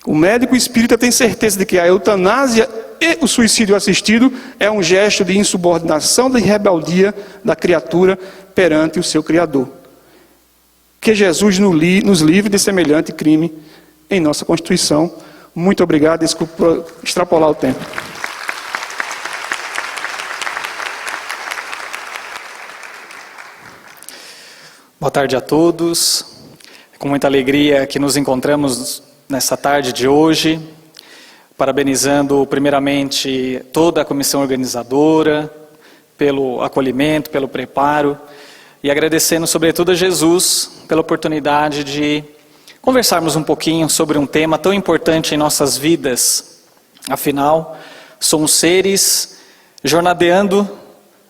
o médico espírita tem certeza de que a eutanásia e o suicídio assistido é um gesto de insubordinação, de rebeldia da criatura perante o seu Criador. Que Jesus nos livre de semelhante crime em nossa Constituição. Muito obrigado, desculpa por extrapolar o tempo. Boa tarde a todos. É com muita alegria que nos encontramos nessa tarde de hoje, parabenizando primeiramente toda a comissão organizadora pelo acolhimento, pelo preparo, e agradecendo sobretudo a Jesus pela oportunidade de conversarmos um pouquinho sobre um tema tão importante em nossas vidas. Afinal, somos seres jornadeando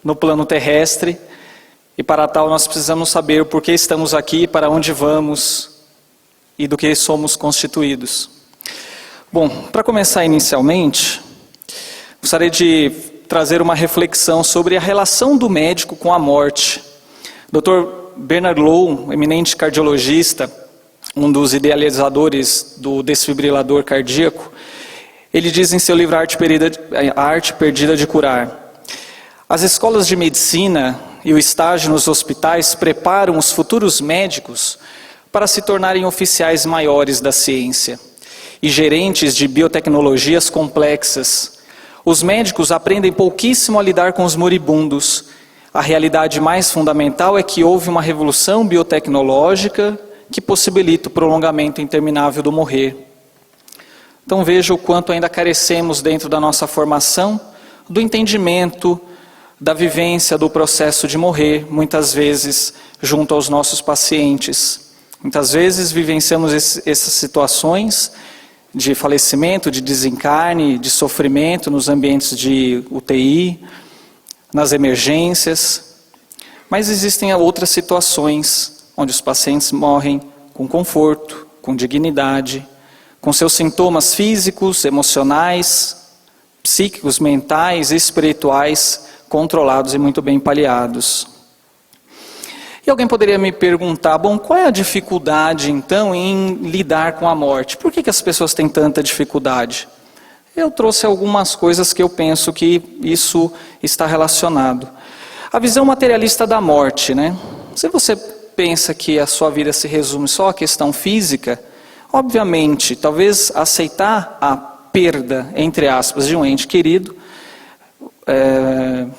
no plano terrestre, e para tal nós precisamos saber por que estamos aqui, para onde vamos e do que somos constituídos. Bom, para começar inicialmente, gostaria de trazer uma reflexão sobre a relação do médico com a morte. Dr. Bernard Low, eminente cardiologista, um dos idealizadores do desfibrilador cardíaco, ele diz em seu livro A Arte Perdida de Curar: as escolas de medicina e o estágio nos hospitais preparam os futuros médicos para se tornarem oficiais maiores da ciência e gerentes de biotecnologias complexas. Os médicos aprendem pouquíssimo a lidar com os moribundos, A realidade mais fundamental é que houve uma revolução biotecnológica que possibilita o prolongamento interminável do morrer. Então veja o quanto ainda carecemos dentro da nossa formação do entendimento, da vivência do processo de morrer, muitas vezes junto aos nossos pacientes. Muitas vezes vivenciamos essas situações de falecimento, de desencarne, de sofrimento nos ambientes de UTI, nas emergências. Mas existem outras situações onde os pacientes morrem com conforto, com dignidade, com seus sintomas físicos, emocionais, psíquicos, mentais e espirituais controlados e muito bem paliados. E alguém poderia me perguntar, bom, qual é a dificuldade então em lidar com a morte? Por que as pessoas têm tanta dificuldade? Eu trouxe algumas coisas que eu penso que isso está relacionado. A visão materialista da morte, né? Se você pensa que a sua vida se resume só à questão física, obviamente, talvez aceitar a perda, entre aspas, de um ente querido,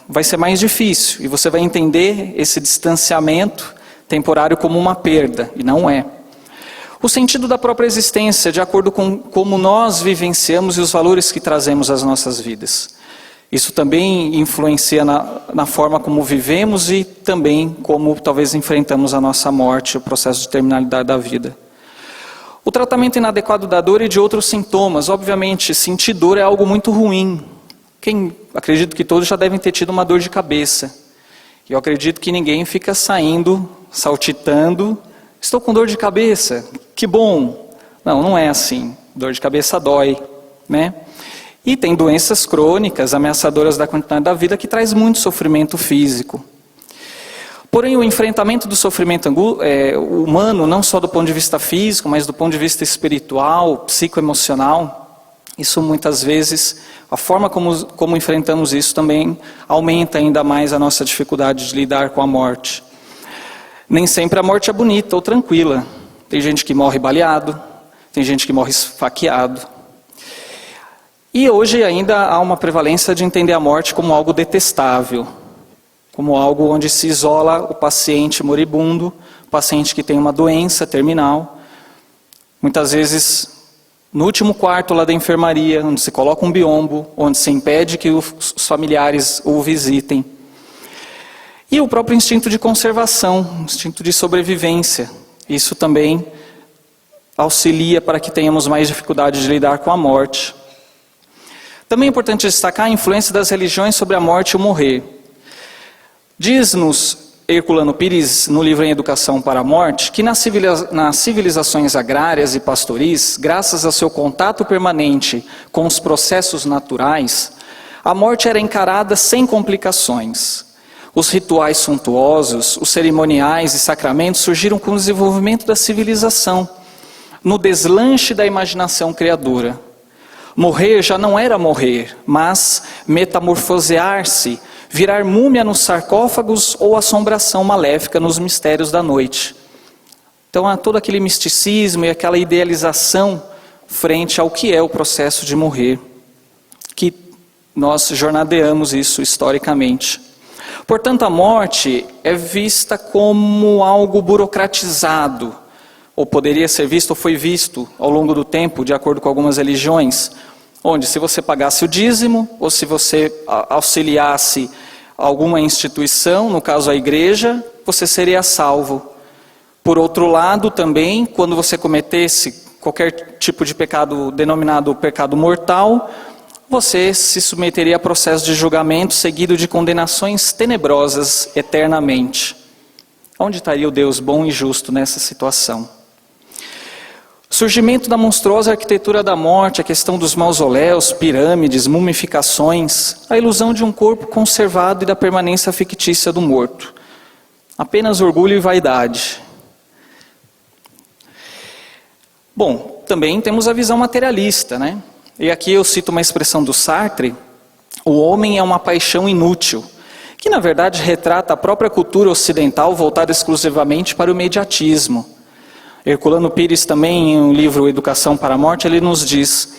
vai ser mais difícil. E você vai entender esse distanciamento temporário como uma perda, e não é. O sentido da própria existência, de acordo com como nós vivenciamos e os valores que trazemos às nossas vidas. Isso também influencia na forma como vivemos e também como talvez enfrentamos a nossa morte, o processo de terminalidade da vida. O tratamento inadequado da dor e de outros sintomas. Obviamente, sentir dor é algo muito ruim. Acredito que todos já devem ter tido uma dor de cabeça. E eu acredito que ninguém fica saindo, saltitando. Estou com dor de cabeça, que bom. Não é assim. Dor de cabeça dói, né? E tem doenças crônicas, ameaçadoras da continuidade da vida, que traz muito sofrimento físico. Porém, o enfrentamento do sofrimento humano, não só do ponto de vista físico, mas do ponto de vista espiritual, psicoemocional, isso muitas vezes, a forma como enfrentamos isso também aumenta ainda mais a nossa dificuldade de lidar com a morte. Nem sempre a morte é bonita ou tranquila. Tem gente que morre baleado, tem gente que morre esfaqueado. E hoje ainda há uma prevalência de entender a morte como algo detestável, como algo onde se isola o paciente moribundo, o paciente que tem uma doença terminal. Muitas vezes, no último quarto lá da enfermaria, onde se coloca um biombo, onde se impede que os familiares o visitem. E o próprio instinto de conservação, instinto de sobrevivência. Isso também auxilia para que tenhamos mais dificuldade de lidar com a morte. Também é importante destacar a influência das religiões sobre a morte e o morrer. Diz-nos Herculano Pires, no livro Em Educação para a Morte, que nas civilizações agrárias e pastoris, graças ao seu contato permanente com os processos naturais, a morte era encarada sem complicações. Os rituais suntuosos, os cerimoniais e sacramentos surgiram com o desenvolvimento da civilização, no deslanche da imaginação criadora. Morrer já não era morrer, mas metamorfosear-se, virar múmia nos sarcófagos ou assombração maléfica nos mistérios da noite. Então há todo aquele misticismo e aquela idealização frente ao que é o processo de morrer, que nós jornadeamos isso historicamente. Portanto, a morte é vista como algo burocratizado, ou poderia ser visto ou foi visto ao longo do tempo, de acordo com algumas religiões, onde se você pagasse o dízimo, ou se você auxiliasse alguma instituição, no caso a igreja, você seria salvo. Por outro lado também, quando você cometesse qualquer tipo de pecado denominado pecado mortal, você se submeteria a processo de julgamento seguido de condenações tenebrosas eternamente. Onde estaria o Deus bom e justo nessa situação? Surgimento da monstruosa arquitetura da morte, a questão dos mausoléus, pirâmides, mumificações, a ilusão de um corpo conservado e da permanência fictícia do morto. Apenas orgulho e vaidade. Bom, também temos a visão materialista, né? E aqui eu cito uma expressão do Sartre: o homem é uma paixão inútil, que na verdade retrata a própria cultura ocidental voltada exclusivamente para o imediatismo. Herculano Pires também, em um livro Educação para a Morte, ele nos diz: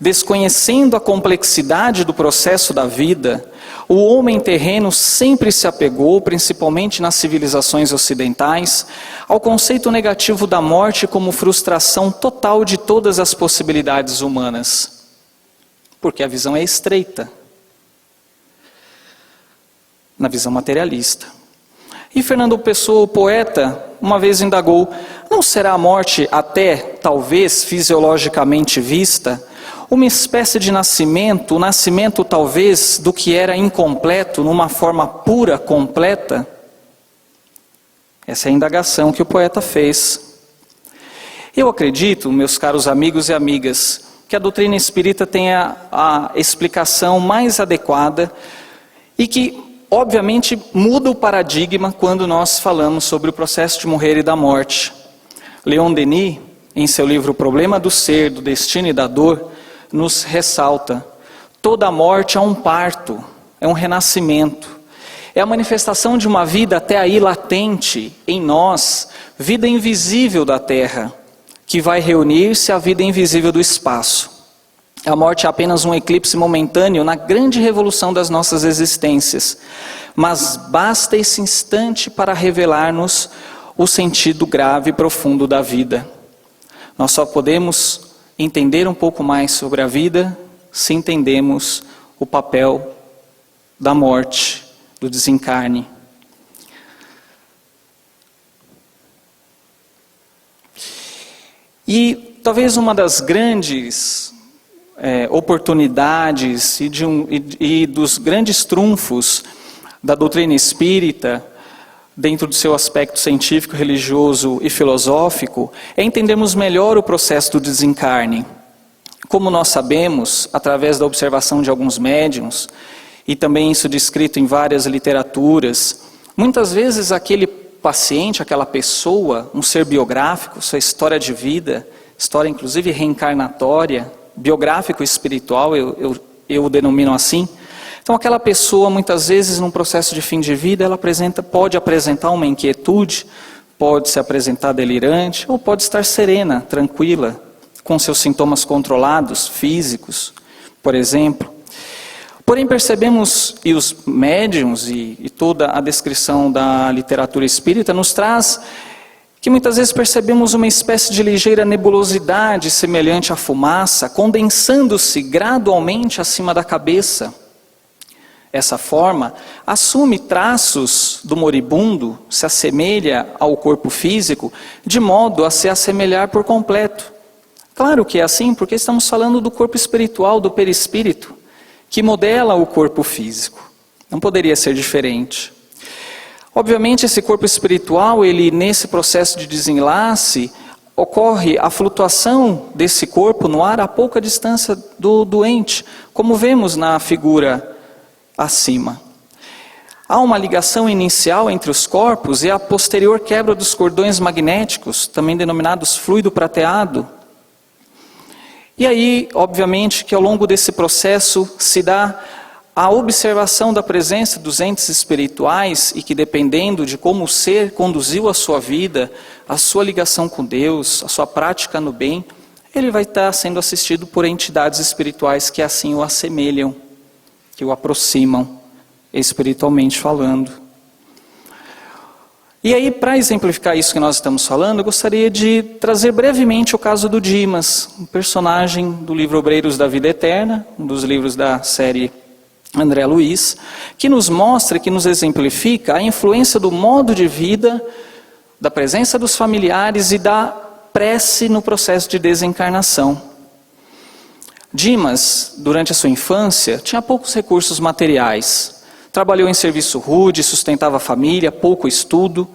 desconhecendo a complexidade do processo da vida, O homem terreno sempre se apegou, principalmente nas civilizações ocidentais, ao conceito negativo da morte como frustração total de todas as possibilidades humanas. Porque a visão é estreita, na visão materialista. E Fernando Pessoa, o poeta, uma vez indagou: não será a morte até, talvez, fisiologicamente vista, uma espécie de nascimento, o nascimento talvez do que era incompleto numa forma pura, completa? Essa é a indagação que o poeta fez. Eu acredito, meus caros amigos e amigas, que a doutrina espírita tenha a explicação mais adequada e que, obviamente, muda o paradigma quando nós falamos sobre o processo de morrer e da morte. Leon Denis, em seu livro O Problema do Ser, do Destino e da Dor, nos ressalta: toda morte é um parto, é um renascimento, é a manifestação de uma vida até aí latente em nós, vida invisível da terra, que vai reunir-se à vida invisível do espaço. A morte é apenas um eclipse momentâneo na grande revolução das nossas existências, mas basta esse instante para revelar-nos o sentido grave e profundo da vida. Nós só podemos entender um pouco mais sobre a vida se entendemos o papel da morte, do desencarne. E talvez uma das grandes oportunidades e dos grandes trunfos da doutrina espírita, dentro do seu aspecto científico, religioso e filosófico, é entendermos melhor o processo do desencarne. Como nós sabemos, através da observação de alguns médiuns, e também isso descrito em várias literaturas, muitas vezes aquele paciente, aquela pessoa, um ser biográfico, sua história de vida, história inclusive reencarnatória, biográfico espiritual, eu denomino assim. Então aquela pessoa, muitas vezes, num processo de fim de vida, ela pode apresentar uma inquietude, pode se apresentar delirante, ou pode estar serena, tranquila, com seus sintomas controlados, físicos, por exemplo. Porém percebemos, e os médiuns e toda a descrição da literatura espírita nos traz, que muitas vezes percebemos uma espécie de ligeira nebulosidade semelhante à fumaça, condensando-se gradualmente acima da cabeça. Essa forma assume traços do moribundo, se assemelha ao corpo físico, de modo a se assemelhar por completo. Claro que é assim, porque estamos falando do corpo espiritual, do perispírito, que modela o corpo físico. Não poderia ser diferente. Obviamente, esse corpo espiritual, ele nesse processo de desenlace, ocorre a flutuação desse corpo no ar a pouca distância do doente, como vemos na figura acima. Há uma ligação inicial entre os corpos e a posterior quebra dos cordões magnéticos, também denominados fluido prateado. E aí, obviamente, que ao longo desse processo se dá a observação da presença dos entes espirituais e que, dependendo de como o ser conduziu a sua vida, a sua ligação com Deus, a sua prática no bem, ele vai estar sendo assistido por entidades espirituais que assim o assemelham, que o aproximam, espiritualmente falando. E aí, para exemplificar isso que nós estamos falando, eu gostaria de trazer brevemente o caso do Dimas, um personagem do livro Obreiros da Vida Eterna, um dos livros da série André Luiz, que nos mostra, que nos exemplifica a influência do modo de vida, da presença dos familiares e da prece no processo de desencarnação. Dimas, durante a sua infância, tinha poucos recursos materiais. Trabalhou em serviço rude, sustentava a família, pouco estudo.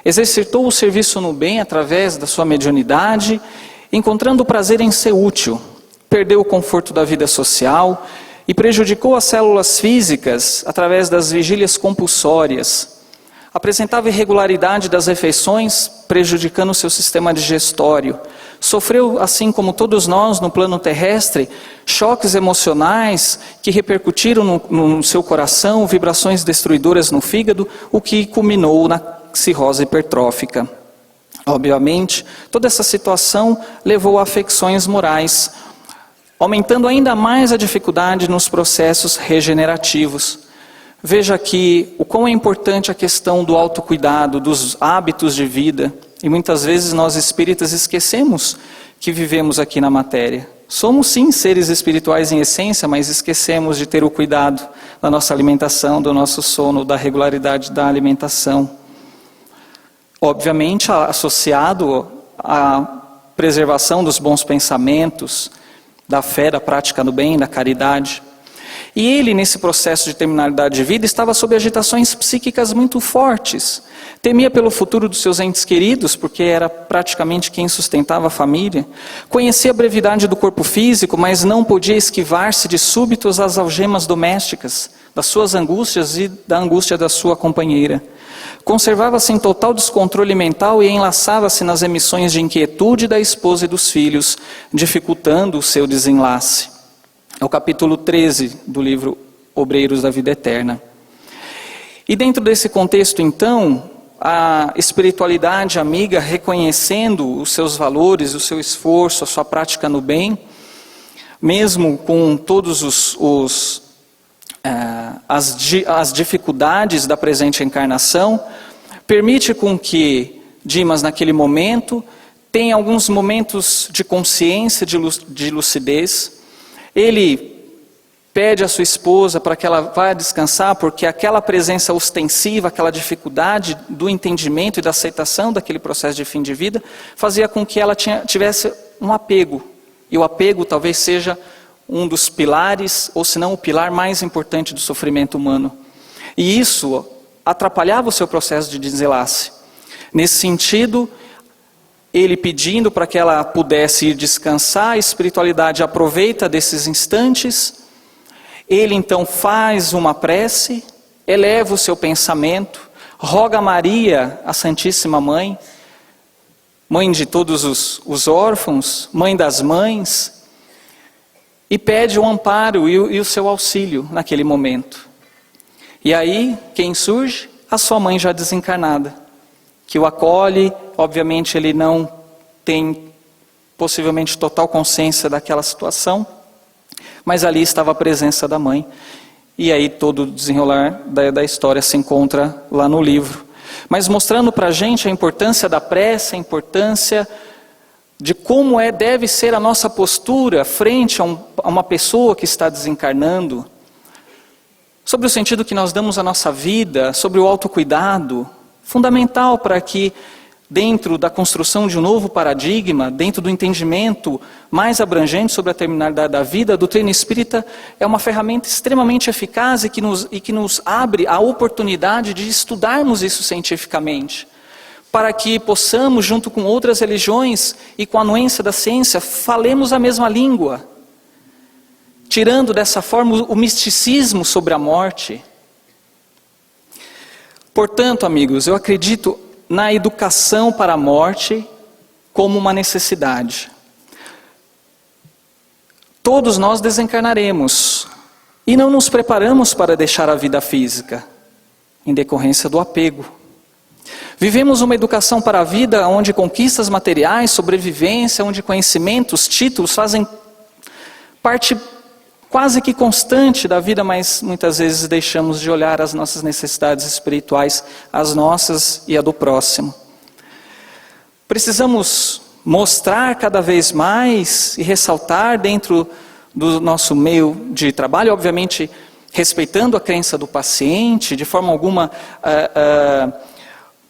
Exercitou o serviço no bem através da sua mediunidade, encontrando o prazer em ser útil. Perdeu o conforto da vida social e prejudicou as células físicas através das vigílias compulsórias. Apresentava irregularidade das refeições, prejudicando o seu sistema digestório. Sofreu, assim como todos nós no plano terrestre, choques emocionais que repercutiram no seu coração, vibrações destruidoras no fígado, o que culminou na cirrose hipertrófica. Obviamente, toda essa situação levou a afecções morais, aumentando ainda mais a dificuldade nos processos regenerativos. Veja aqui o quão é importante a questão do autocuidado, dos hábitos de vida. E muitas vezes nós espíritas esquecemos que vivemos aqui na matéria. Somos sim seres espirituais em essência, mas esquecemos de ter o cuidado da nossa alimentação, do nosso sono, da regularidade da alimentação. Obviamente associado à preservação dos bons pensamentos, da fé, da prática do bem, da caridade. E ele, nesse processo de terminalidade de vida, estava sob agitações psíquicas muito fortes. Temia pelo futuro dos seus entes queridos, porque era praticamente quem sustentava a família. Conhecia a brevidade do corpo físico, mas não podia esquivar-se de súbitos às algemas domésticas, das suas angústias e da angústia da sua companheira. Conservava-se em total descontrole mental e enlaçava-se nas emissões de inquietude da esposa e dos filhos, dificultando o seu desenlace. É o capítulo 13 do livro Obreiros da Vida Eterna. E dentro desse contexto, então, a espiritualidade amiga, reconhecendo os seus valores, o seu esforço, a sua prática no bem, mesmo com todos as dificuldades da presente encarnação, permite com que Dimas, naquele momento, tenha alguns momentos de consciência, de lucidez. Ele pede à sua esposa para que ela vá descansar, porque aquela presença ostensiva, aquela dificuldade do entendimento e da aceitação daquele processo de fim de vida, fazia com que ela tivesse um apego. E o apego talvez seja um dos pilares, ou se não o pilar mais importante do sofrimento humano. E isso atrapalhava o seu processo de desenlace. Nesse sentido, ele pedindo para que ela pudesse ir descansar, a espiritualidade aproveita desses instantes, ele então faz uma prece, eleva o seu pensamento, roga a Maria, a Santíssima Mãe, mãe de todos os órfãos, mãe das mães, e pede o amparo e o seu auxílio naquele momento. E aí, quem surge? A sua mãe já desencarnada, que o acolhe. Obviamente ele não tem possivelmente total consciência daquela situação, mas ali estava a presença da mãe. E aí todo o desenrolar da história se encontra lá no livro. Mas mostrando para a gente a importância da prece, a importância de como deve ser a nossa postura frente a uma pessoa que está desencarnando, sobre o sentido que nós damos à nossa vida, sobre o autocuidado, fundamental para que, dentro da construção de um novo paradigma, dentro do entendimento mais abrangente sobre a terminalidade da vida, a doutrina espírita é uma ferramenta extremamente eficaz e que nos abre a oportunidade de estudarmos isso cientificamente, para que possamos, junto com outras religiões e com a anuência da ciência, falemos a mesma língua, tirando dessa forma o misticismo sobre a morte. Portanto, amigos, eu acredito na educação para a morte como uma necessidade. Todos nós desencarnaremos e não nos preparamos para deixar a vida física, em decorrência do apego. Vivemos uma educação para a vida onde conquistas materiais, sobrevivência, onde conhecimentos, títulos fazem parte quase que constante da vida, mas muitas vezes deixamos de olhar as nossas necessidades espirituais, as nossas e a do próximo. Precisamos mostrar cada vez mais e ressaltar dentro do nosso meio de trabalho, obviamente respeitando a crença do paciente, de forma alguma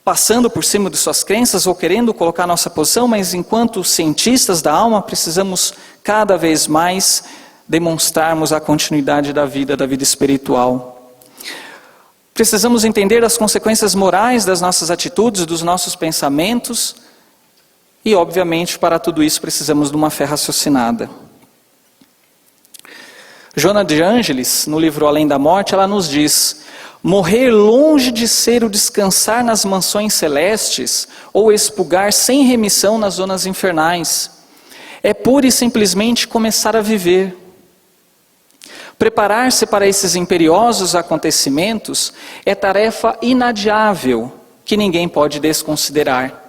passando por cima de suas crenças ou querendo colocar nossa posição, mas enquanto cientistas da alma precisamos cada vez mais demonstrarmos a continuidade da vida espiritual. Precisamos entender as consequências morais das nossas atitudes, dos nossos pensamentos, e obviamente para tudo isso precisamos de uma fé raciocinada. Joana de Ângeles, no livro Além da Morte, ela nos diz: morrer longe de ser o descansar nas mansões celestes ou expurgar sem remissão nas zonas infernais. É pura e simplesmente começar a viver. Preparar-se para esses imperiosos acontecimentos é tarefa inadiável que ninguém pode desconsiderar.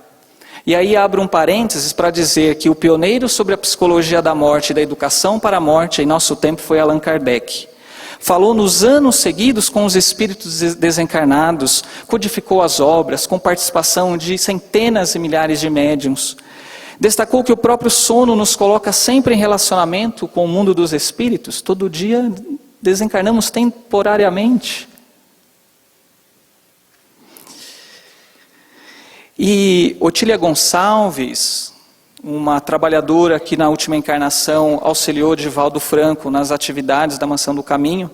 E aí abro um parênteses para dizer que o pioneiro sobre a psicologia da morte e da educação para a morte em nosso tempo foi Allan Kardec. Falou nos anos seguidos com os espíritos desencarnados, codificou as obras com participação de centenas e milhares de médiuns. Destacou que o próprio sono nos coloca sempre em relacionamento com o mundo dos espíritos. Todo dia desencarnamos temporariamente. E Otília Gonçalves, uma trabalhadora que na última encarnação auxiliou Divaldo Franco nas atividades da Mansão do Caminho,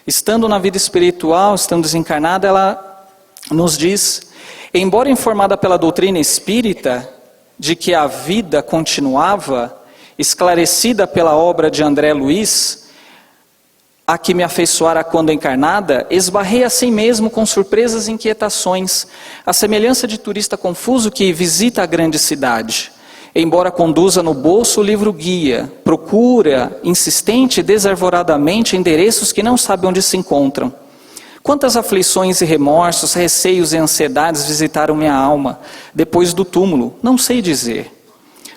estando na vida espiritual, estando desencarnada, ela nos diz, embora informada pela doutrina espírita de que a vida continuava, esclarecida pela obra de André Luiz, a que me afeiçoara quando encarnada, esbarrei a si mesmo com surpresas e inquietações, a semelhança de turista confuso que visita a grande cidade. Embora conduza no bolso o livro-guia, procura, insistente e desarvoradamente, endereços que não sabe onde se encontram. Quantas aflições e remorsos, receios e ansiedades visitaram minha alma, depois do túmulo, não sei dizer.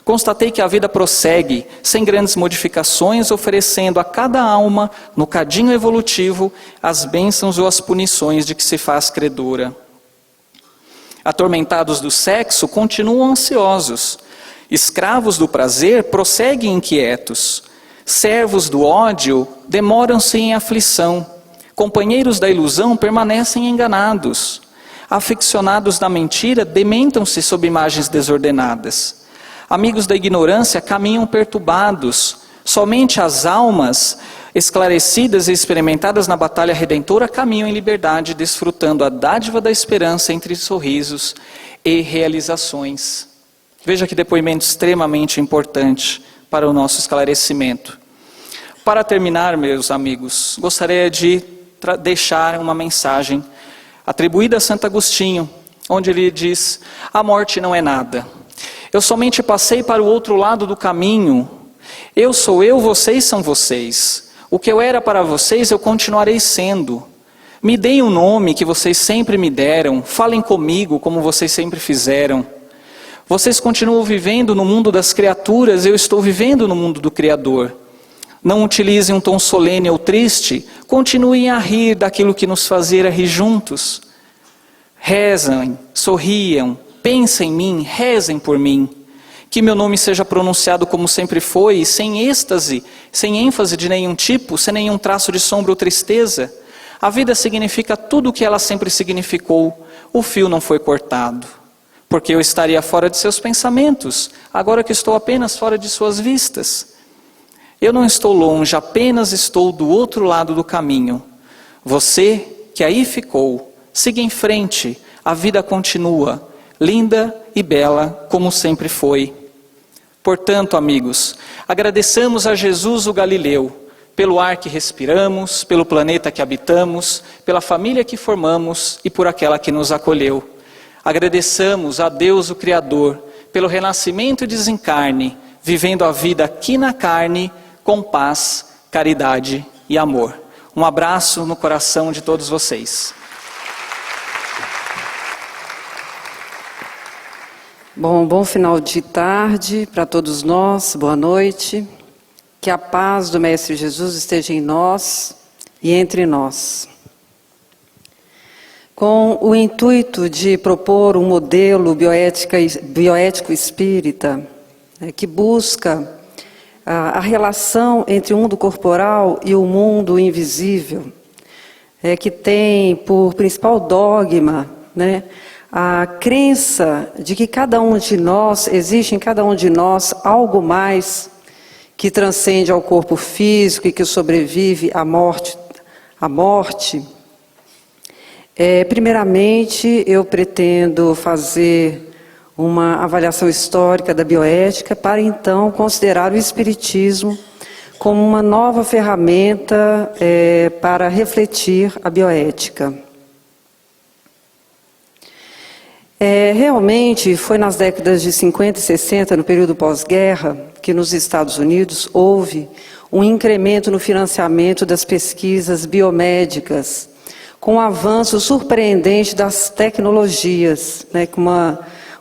Constatei que a vida prossegue, sem grandes modificações, oferecendo a cada alma, no cadinho evolutivo, as bênçãos ou as punições de que se faz credora. Atormentados do sexo, continuam ansiosos. Escravos do prazer, prosseguem inquietos. Servos do ódio, demoram-se em aflição. Companheiros da ilusão, permanecem enganados. Aficionados da mentira, dementam-se sob imagens desordenadas. Amigos da ignorância caminham perturbados. Somente as almas esclarecidas e experimentadas na batalha redentora caminham em liberdade, desfrutando a dádiva da esperança entre sorrisos e realizações. Veja que depoimento extremamente importante para o nosso esclarecimento. Para terminar, meus amigos, gostaria de deixar uma mensagem atribuída a Santo Agostinho, onde ele diz: a morte não é nada. Eu somente passei para o outro lado do caminho. Eu sou eu, vocês são vocês. O que eu era para vocês, eu continuarei sendo. Me deem o nome que vocês sempre me deram. Falem comigo como vocês sempre fizeram. Vocês continuam vivendo no mundo das criaturas, eu estou vivendo no mundo do Criador. Não utilizem um tom solene ou triste. Continuem a rir daquilo que nos fazia rir juntos. Rezem, sorriam. Pensem em mim, rezem por mim, que meu nome seja pronunciado como sempre foi, sem êxtase, sem ênfase de nenhum tipo, sem nenhum traço de sombra ou tristeza. A vida significa tudo o que ela sempre significou, o fio não foi cortado, porque eu estaria fora de seus pensamentos, agora que estou apenas fora de suas vistas. Eu não estou longe, apenas estou do outro lado do caminho. Você que aí ficou, siga em frente, a vida continua, linda e bela, como sempre foi. Portanto, amigos, agradeçamos a Jesus o Galileu, pelo ar que respiramos, pelo planeta que habitamos, pela família que formamos e por aquela que nos acolheu. Agradeçamos a Deus o Criador, pelo renascimento e desencarne, vivendo a vida aqui na carne, com paz, caridade e amor. Um abraço no coração de todos vocês. Bom final de tarde para todos nós, boa noite. Que a paz do Mestre Jesus esteja em nós e entre nós. Com o intuito de propor um modelo bioético espírita, que busca a relação entre o mundo corporal e o mundo invisível, que tem por principal dogma, a crença de que existe em cada um de nós algo mais que transcende ao corpo físico e que sobrevive à morte. Primeiramente, eu pretendo fazer uma avaliação histórica da bioética para então considerar o Espiritismo como uma nova ferramenta para refletir a bioética. Realmente foi nas décadas de 50 e 60, no período pós-guerra, que nos Estados Unidos houve um incremento no financiamento das pesquisas biomédicas, com um avanço surpreendente das tecnologias, com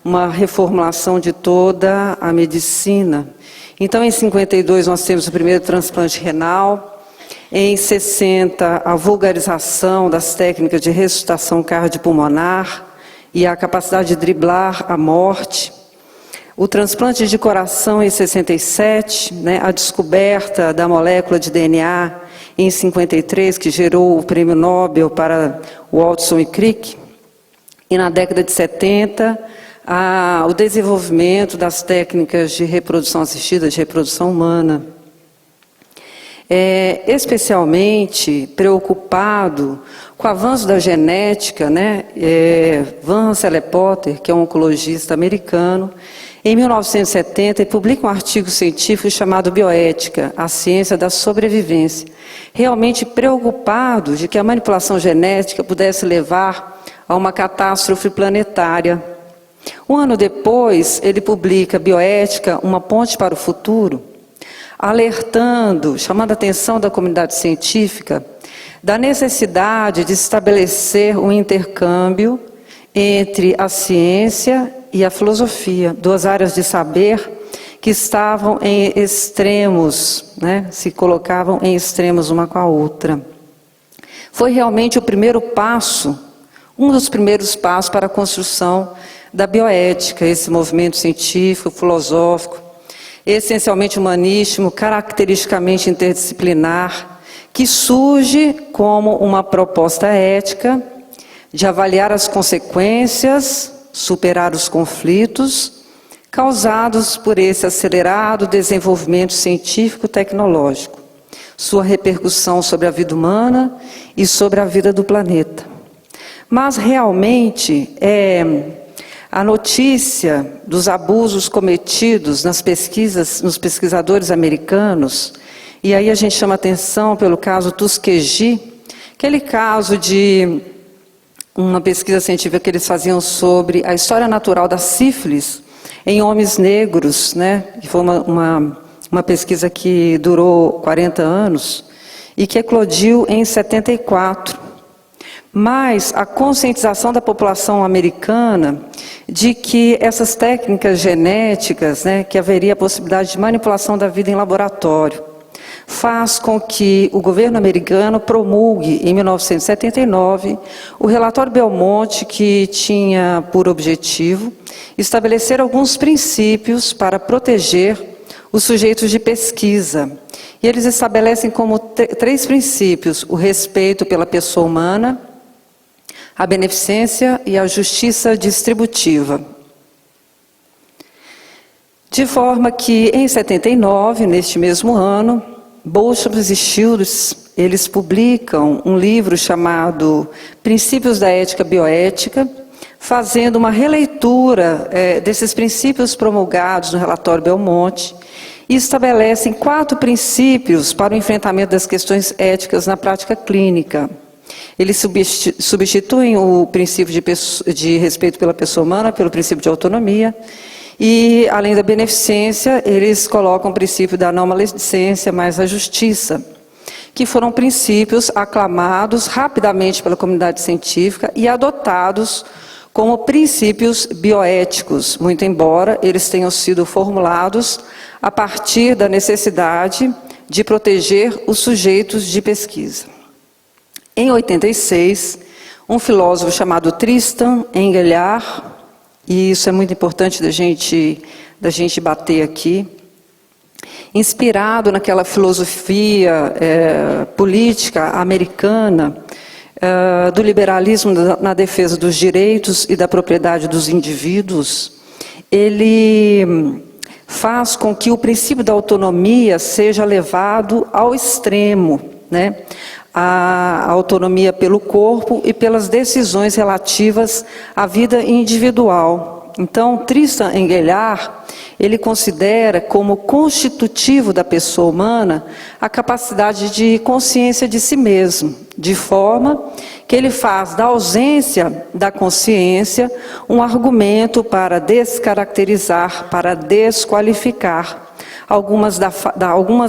uma reformulação de toda a medicina. Então, em 52, nós temos o primeiro transplante renal. Em 60, a vulgarização das técnicas de ressuscitação cardiopulmonar e a capacidade de driblar a morte. O transplante de coração em 67, né, a descoberta da molécula de DNA em 53, que gerou o prêmio Nobel para Watson e Crick. E na década de 70, o desenvolvimento das técnicas de reprodução assistida, de reprodução humana. Especialmente preocupado com o avanço da genética, né? Van Ranseler-Potter, que é um oncologista americano, em 1970, ele publica um artigo científico chamado Bioética, a ciência da sobrevivência, realmente preocupado de que a manipulação genética pudesse levar a uma catástrofe planetária. Um ano depois, ele publica Bioética, uma ponte para o futuro, alertando, chamando a atenção da comunidade científica da necessidade de estabelecer um intercâmbio entre a ciência e a filosofia, duas áreas de saber que estavam em extremos, né, se colocavam em extremos uma com a outra. Foi realmente o primeiro passo, um dos primeiros passos para a construção da bioética, esse movimento científico, filosófico, essencialmente humanístico, caracteristicamente interdisciplinar, que surge como uma proposta ética de avaliar as consequências, superar os conflitos causados por esse acelerado desenvolvimento científico-tecnológico, sua repercussão sobre a vida humana e sobre a vida do planeta. Mas realmente a notícia dos abusos cometidos nas pesquisas, nos pesquisadores americanos, e aí a gente chama atenção pelo caso Tuskegee, aquele caso de uma pesquisa científica que eles faziam sobre a história natural da sífilis em homens negros, né? Que foi uma pesquisa que durou 40 anos e que eclodiu em 74. Mas a conscientização da população americana de que essas técnicas genéticas, né, que haveria a possibilidade de manipulação da vida em laboratório, faz com que o governo americano promulgue, em 1979, o relatório Belmonte, que tinha por objetivo estabelecer alguns princípios para proteger os sujeitos de pesquisa. E eles estabelecem como três princípios: o respeito pela pessoa humana, a beneficência e a justiça distributiva. De forma que, em 79, neste mesmo ano, Bolshaus e Shields, eles publicam um livro chamado Princípios da Ética Bioética, fazendo uma releitura desses princípios promulgados no relatório Belmonte, e estabelecem 4 princípios para o enfrentamento das questões éticas na prática clínica. Eles substituem o princípio de respeito pela pessoa humana pelo princípio de autonomia, e, além da beneficência, eles colocam o princípio da não maledicência mais a justiça, que foram princípios aclamados rapidamente pela comunidade científica e adotados como princípios bioéticos, muito embora eles tenham sido formulados a partir da necessidade de proteger os sujeitos de pesquisa. Em 86, um filósofo chamado Tristan Engelhard, e isso é muito importante da gente bater aqui, inspirado naquela filosofia política americana, do liberalismo na defesa dos direitos e da propriedade dos indivíduos, ele faz com que o princípio da autonomia seja levado ao extremo, né? A autonomia pelo corpo e pelas decisões relativas à vida individual. Então, Tristan Engelhard, ele considera como constitutivo da pessoa humana a capacidade de consciência de si mesmo, de forma que ele faz da ausência da consciência um argumento para descaracterizar, para desqualificar algumas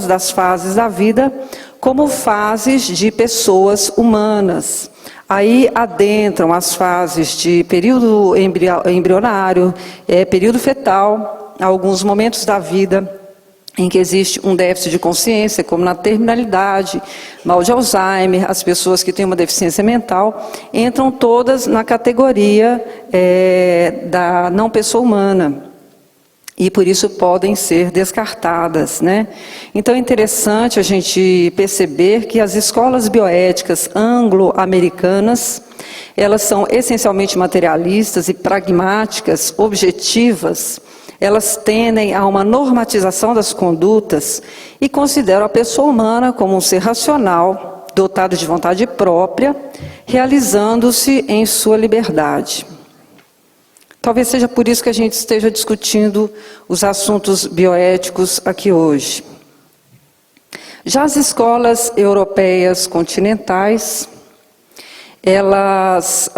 das fases da vida como fases de pessoas humanas. Aí adentram as fases de período embrionário, período fetal, alguns momentos da vida em que existe um déficit de consciência, como na terminalidade, mal de Alzheimer, as pessoas que têm uma deficiência mental, entram todas na categoria da não pessoa humana. E por isso podem ser descartadas, né? Então é interessante a gente perceber que as escolas bioéticas anglo-americanas, elas são essencialmente materialistas e pragmáticas, objetivas. Elas tendem a uma normatização das condutas e consideram a pessoa humana como um ser racional, dotado de vontade própria, realizando-se em sua liberdade. Talvez seja por isso que a gente esteja discutindo os assuntos bioéticos aqui hoje. Já as escolas europeias continentais, elas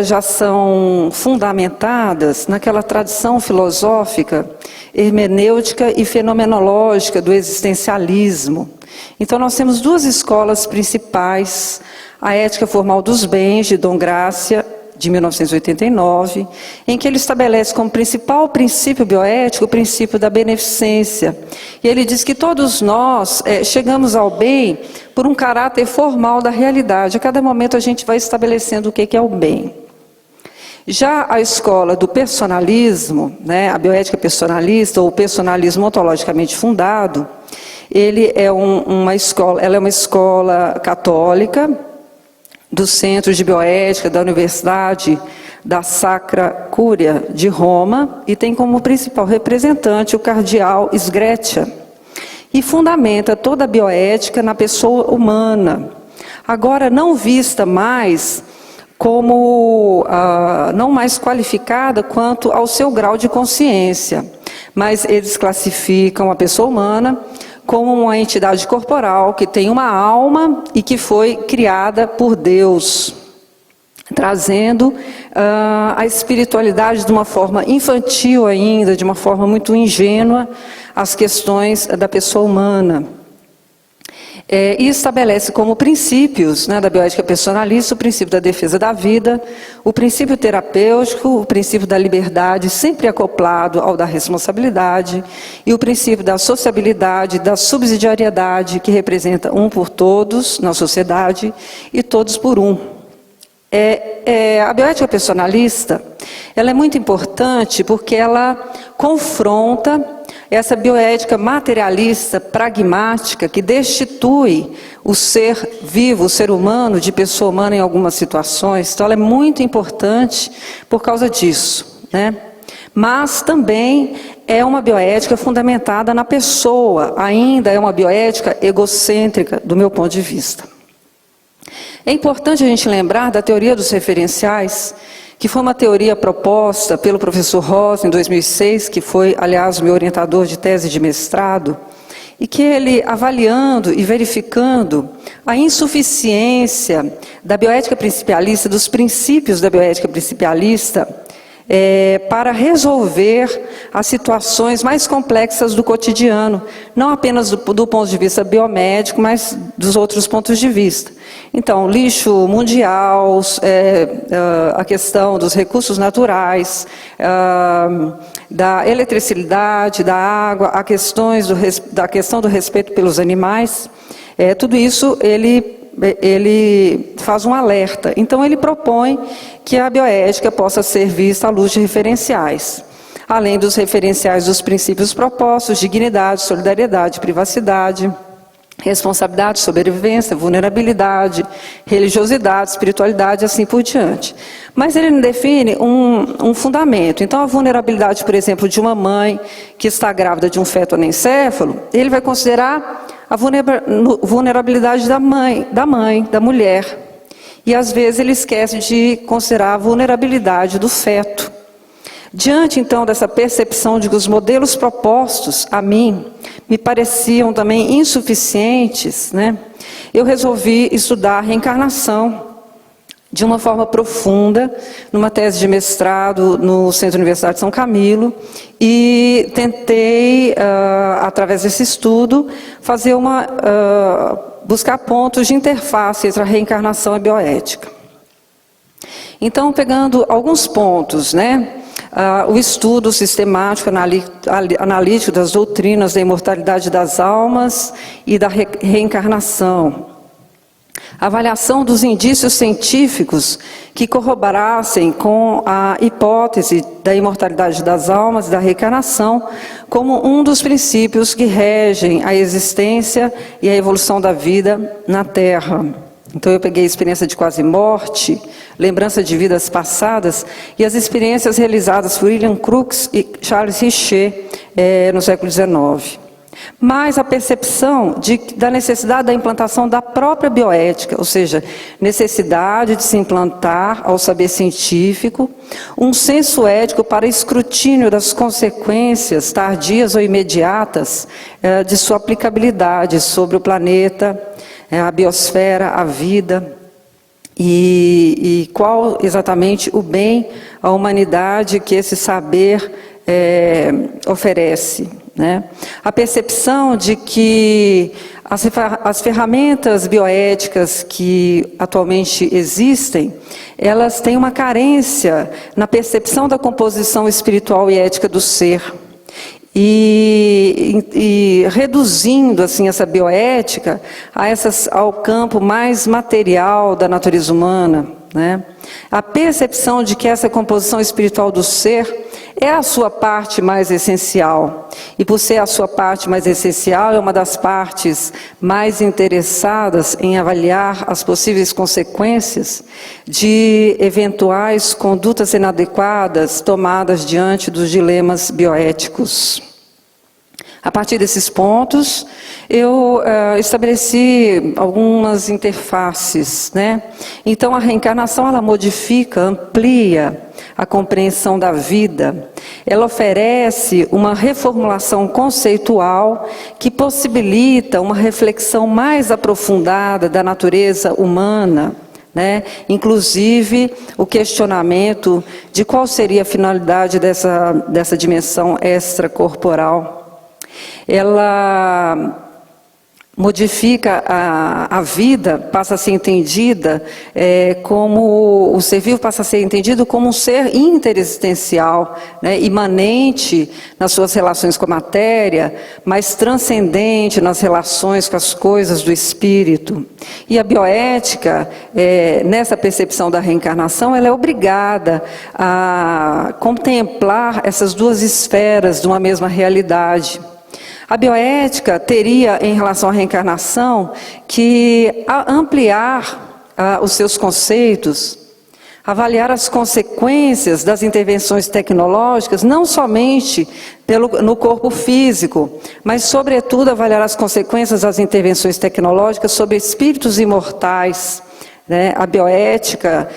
já são fundamentadas naquela tradição filosófica, hermenêutica e fenomenológica do existencialismo. Então nós temos duas escolas principais, a Ética Formal dos Bens, de Dom Gracia, de 1989, em que ele estabelece como principal princípio bioético o princípio da beneficência. E ele diz que todos nós chegamos ao bem por um caráter formal da realidade. A cada momento a gente vai estabelecendo o que é o bem. Já a escola do personalismo, né, a bioética personalista, ou o personalismo ontologicamente fundado, ela é uma escola católica, do Centro de Bioética da Universidade da Sacra Cúria de Roma, e tem como principal representante o cardeal Sgreccia, e fundamenta toda a bioética na pessoa humana, agora não vista mais como, não mais qualificada quanto ao seu grau de consciência, mas eles classificam a pessoa humana como uma entidade corporal que tem uma alma e que foi criada por Deus, trazendo a espiritualidade de uma forma infantil ainda, de uma forma muito ingênua, às questões da pessoa humana. E estabelece como princípios, né, da bioética personalista o princípio da defesa da vida, o princípio terapêutico, o princípio da liberdade, sempre acoplado ao da responsabilidade, e o princípio da sociabilidade, da subsidiariedade, que representa um por todos na sociedade e todos por um. A bioética personalista, ela é muito importante porque ela confronta essa bioética materialista, pragmática, que destitui o ser vivo, o ser humano, de pessoa humana em algumas situações. Então ela é muito importante por causa disso, né? Mas também é uma bioética fundamentada na pessoa, ainda é uma bioética egocêntrica, do meu ponto de vista. É importante a gente lembrar da teoria dos referenciais, que foi uma teoria proposta pelo professor Rosa em 2006, que foi, aliás, o meu orientador de tese de mestrado, e que ele, avaliando e verificando a insuficiência da bioética principialista, dos princípios da bioética principialista, para resolver as situações mais complexas do cotidiano, não apenas do ponto de vista biomédico, mas dos outros pontos de vista. Então, lixo mundial, a questão dos recursos naturais, da eletricidade, da água, a da questão do respeito pelos animais, tudo isso ele faz um alerta. Então ele propõe que a bioética possa ser vista à luz de referenciais, além dos referenciais dos princípios propostos: dignidade, solidariedade, privacidade, responsabilidade, sobrevivência, vulnerabilidade, religiosidade, espiritualidade, assim por diante. Mas ele não define um fundamento. Então, a vulnerabilidade, por exemplo, de uma mãe que está grávida de um feto anencéfalo, ele vai considerar a vulnerabilidade da mulher. E, às vezes, ele esquece de considerar a vulnerabilidade do feto. Diante, então, dessa percepção de que os modelos propostos a mim me pareciam também insuficientes, né, eu resolvi estudar a reencarnação de uma forma profunda, numa tese de mestrado no Centro Universitário de São Camilo, e tentei, através desse estudo, fazer buscar pontos de interface entre a reencarnação e a bioética. Então, pegando alguns pontos, né, o estudo sistemático, analítico das doutrinas da imortalidade das almas e da reencarnação. Avaliação dos indícios científicos que corroborassem com a hipótese da imortalidade das almas e da reencarnação como um dos princípios que regem a existência e a evolução da vida na Terra. Então eu peguei a experiência de quase morte, lembrança de vidas passadas e as experiências realizadas por William Crookes e Charles Richer no século XIX. Mas a percepção da necessidade da implantação da própria bioética, ou seja, necessidade de se implantar ao saber científico um senso ético para escrutínio das consequências tardias ou imediatas de sua aplicabilidade sobre o planeta, a biosfera, a vida, e qual exatamente o bem à humanidade que esse saber oferece. Né? A percepção de que as ferramentas bioéticas que atualmente existem, elas têm uma carência na percepção da composição espiritual e ética do ser. E reduzindo assim essa bioética ao campo mais material da natureza humana, né? A percepção de que essa composição espiritual do ser é a sua parte mais essencial. E por ser a sua parte mais essencial, é uma das partes mais interessadas em avaliar as possíveis consequências de eventuais condutas inadequadas tomadas diante dos dilemas bioéticos. A partir desses pontos, eu estabeleci algumas interfaces, né? Então, a reencarnação, ela modifica, amplia a compreensão da vida. Ela oferece uma reformulação conceitual que possibilita uma reflexão mais aprofundada da natureza humana, né? Inclusive o questionamento de qual seria a finalidade dessa dimensão extracorporal. Ela modifica a vida, passa a ser entendida como o ser vivo passa a ser entendido como um ser interexistencial, né, imanente nas suas relações com a matéria, mas transcendente nas relações com as coisas do espírito. E a bioética, nessa percepção da reencarnação, ela é obrigada a contemplar essas duas esferas de uma mesma realidade. A bioética teria, em relação à reencarnação, que ampliar os seus conceitos, avaliar as consequências das intervenções tecnológicas, não somente no corpo físico, mas, sobretudo, avaliar as consequências das intervenções tecnológicas sobre espíritos imortais. Né? A bioética,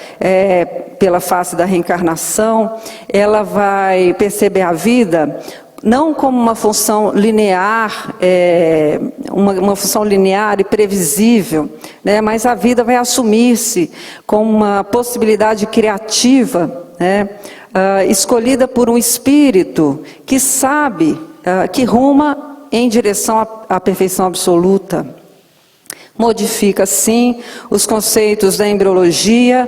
pela face da reencarnação, ela vai perceber a vida não como uma função linear, uma função linear e previsível, né? Mas a vida vai assumir-se como uma possibilidade criativa, né? Escolhida por um espírito que sabe, que ruma em direção à perfeição absoluta. Modifica, sim, os conceitos da embriologia,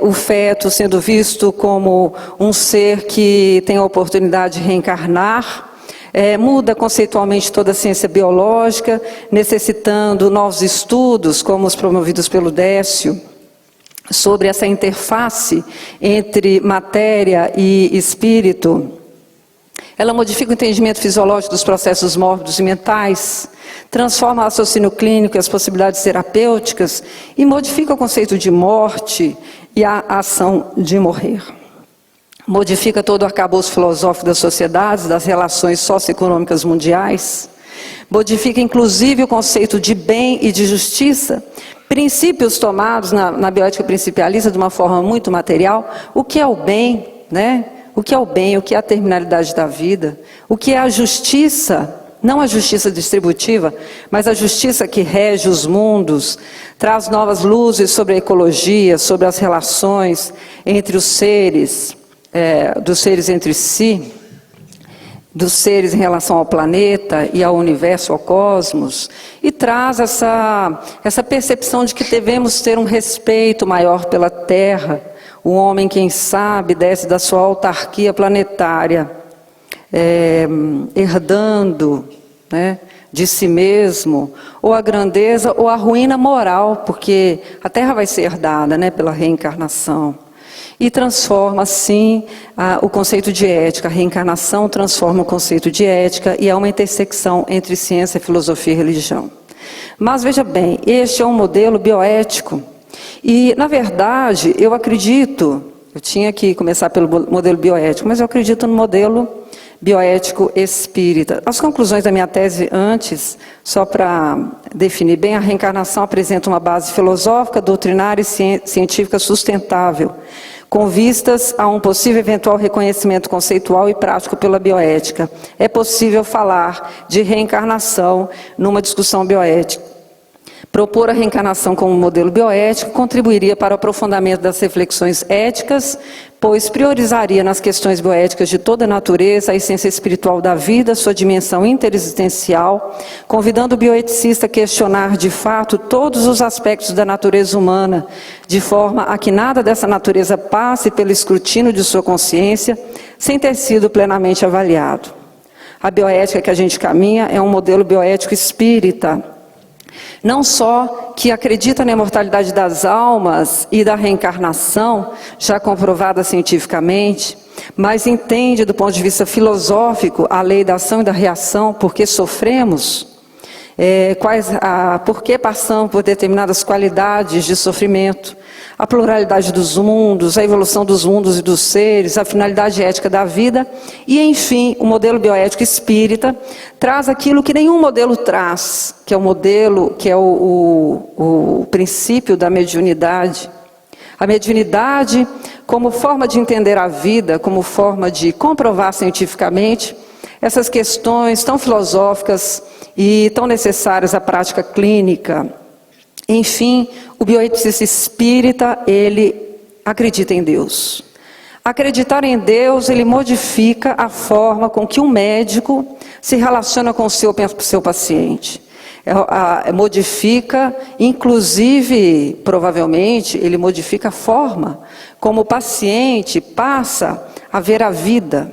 o feto sendo visto como um ser que tem a oportunidade de reencarnar, muda conceitualmente toda a ciência biológica, necessitando novos estudos, como os promovidos pelo Décio, sobre essa interface entre matéria e espírito. Ela modifica o entendimento fisiológico dos processos mórbidos e mentais, transforma o raciocínio clínico e as possibilidades terapêuticas e modifica o conceito de morte e a ação de morrer. Modifica todo o arcabouço filosófico das sociedades, das relações socioeconômicas mundiais. Modifica inclusive o conceito de bem e de justiça, princípios tomados na bioética principialista de uma forma muito material. O que é o bem, né? O que é o bem, o que é a terminalidade da vida, o que é a justiça, não a justiça distributiva, mas a justiça que rege os mundos, traz novas luzes sobre a ecologia, sobre as relações entre os seres, dos seres entre si, dos seres em relação ao planeta e ao universo, ao cosmos, e traz essa percepção de que devemos ter um respeito maior pela Terra, O homem, quem sabe, desce da sua autarquia planetária, herdando, né, de si mesmo, ou a grandeza ou a ruína moral, porque a Terra vai ser herdada, né, pela reencarnação. E transforma, assim, o conceito de ética. A reencarnação transforma o conceito de ética e é uma intersecção entre ciência, filosofia e religião. Mas, veja bem, este é um modelo bioético. E, na verdade, eu acredito, eu tinha que começar pelo modelo bioético, mas eu acredito no modelo bioético espírita. As conclusões da minha tese antes, só para definir bem, a reencarnação apresenta uma base filosófica, doutrinária e científica sustentável, com vistas a um possível eventual reconhecimento conceitual e prático pela bioética. É possível falar de reencarnação numa discussão bioética. Propor a reencarnação como modelo bioético contribuiria para o aprofundamento das reflexões éticas, pois priorizaria nas questões bioéticas de toda a natureza a essência espiritual da vida, sua dimensão interexistencial, convidando o bioeticista a questionar de fato todos os aspectos da natureza humana, de forma a que nada dessa natureza passe pelo escrutínio de sua consciência, sem ter sido plenamente avaliado. A bioética que a gente caminha é um modelo bioético espírita, não só que acredita na imortalidade das almas e da reencarnação, já comprovada cientificamente, mas entende do ponto de vista filosófico a lei da ação e da reação, porque sofremos, por que passamos por determinadas qualidades de sofrimento, a pluralidade dos mundos, a evolução dos mundos e dos seres, a finalidade ética da vida e, enfim, o modelo bioético espírita traz aquilo que nenhum modelo traz, que é o modelo, que é o princípio da mediunidade. A mediunidade como forma de entender a vida, como forma de comprovar cientificamente essas questões tão filosóficas e tão necessárias à prática clínica. Enfim, o bioeticista espírita, ele acredita em Deus. Acreditar em Deus, ele modifica a forma com que um médico se relaciona com o seu paciente. Modifica, inclusive, provavelmente, ele modifica a forma como o paciente passa a ver a vida,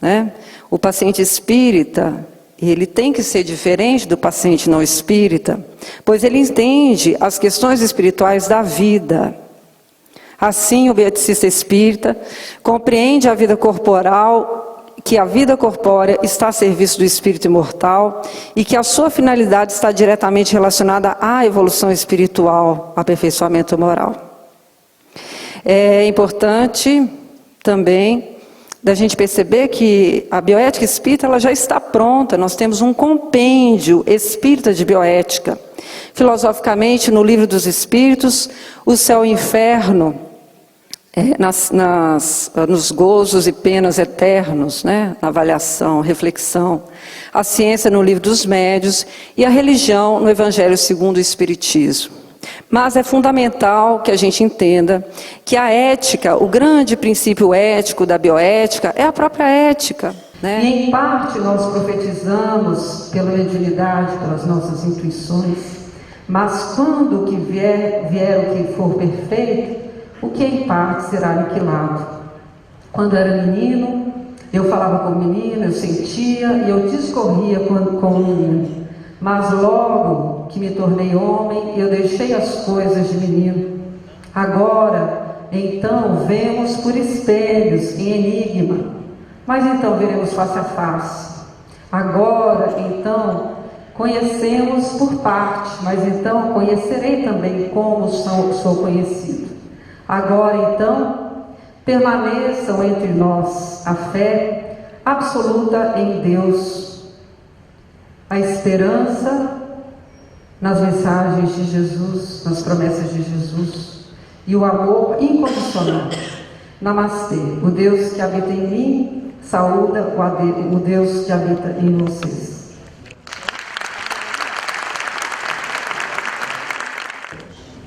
né? O paciente espírita, ele tem que ser diferente do paciente não espírita, pois ele entende as questões espirituais da vida. Assim, o bioeticista espírita compreende a vida corporal, que a vida corpórea está a serviço do espírito imortal e que a sua finalidade está diretamente relacionada à evolução espiritual, aperfeiçoamento moral. É importante também da gente perceber que a bioética espírita ela já está pronta, nós temos um compêndio espírita de bioética. Filosoficamente, no Livro dos Espíritos, o céu e o inferno, nos gozos e penas eternos, né? Na avaliação, reflexão. A ciência no Livro dos Médiuns e a religião no Evangelho segundo o Espiritismo. Mas é fundamental que a gente entenda que a ética, o grande princípio ético da bioética é a própria ética, né? E em parte nós profetizamos pela mediunidade, pelas nossas intuições, mas quando o que vier o que for perfeito, o que em parte será aniquilado. Quando eu era menino, eu falava como menino, eu sentia e eu discorria como menino. Mas logo que me tornei homem, eu deixei as coisas de menino. Agora, então, vemos por espelhos, em enigma, mas então veremos face a face. Agora, então, conhecemos por parte, mas então conhecerei também como sou conhecido. Agora, então, permaneçam entre nós a fé absoluta em Deus, a esperança nas mensagens de Jesus, nas promessas de Jesus, e o amor incondicional. Namastê. O Deus que habita em mim saúda o Deus que habita em vocês.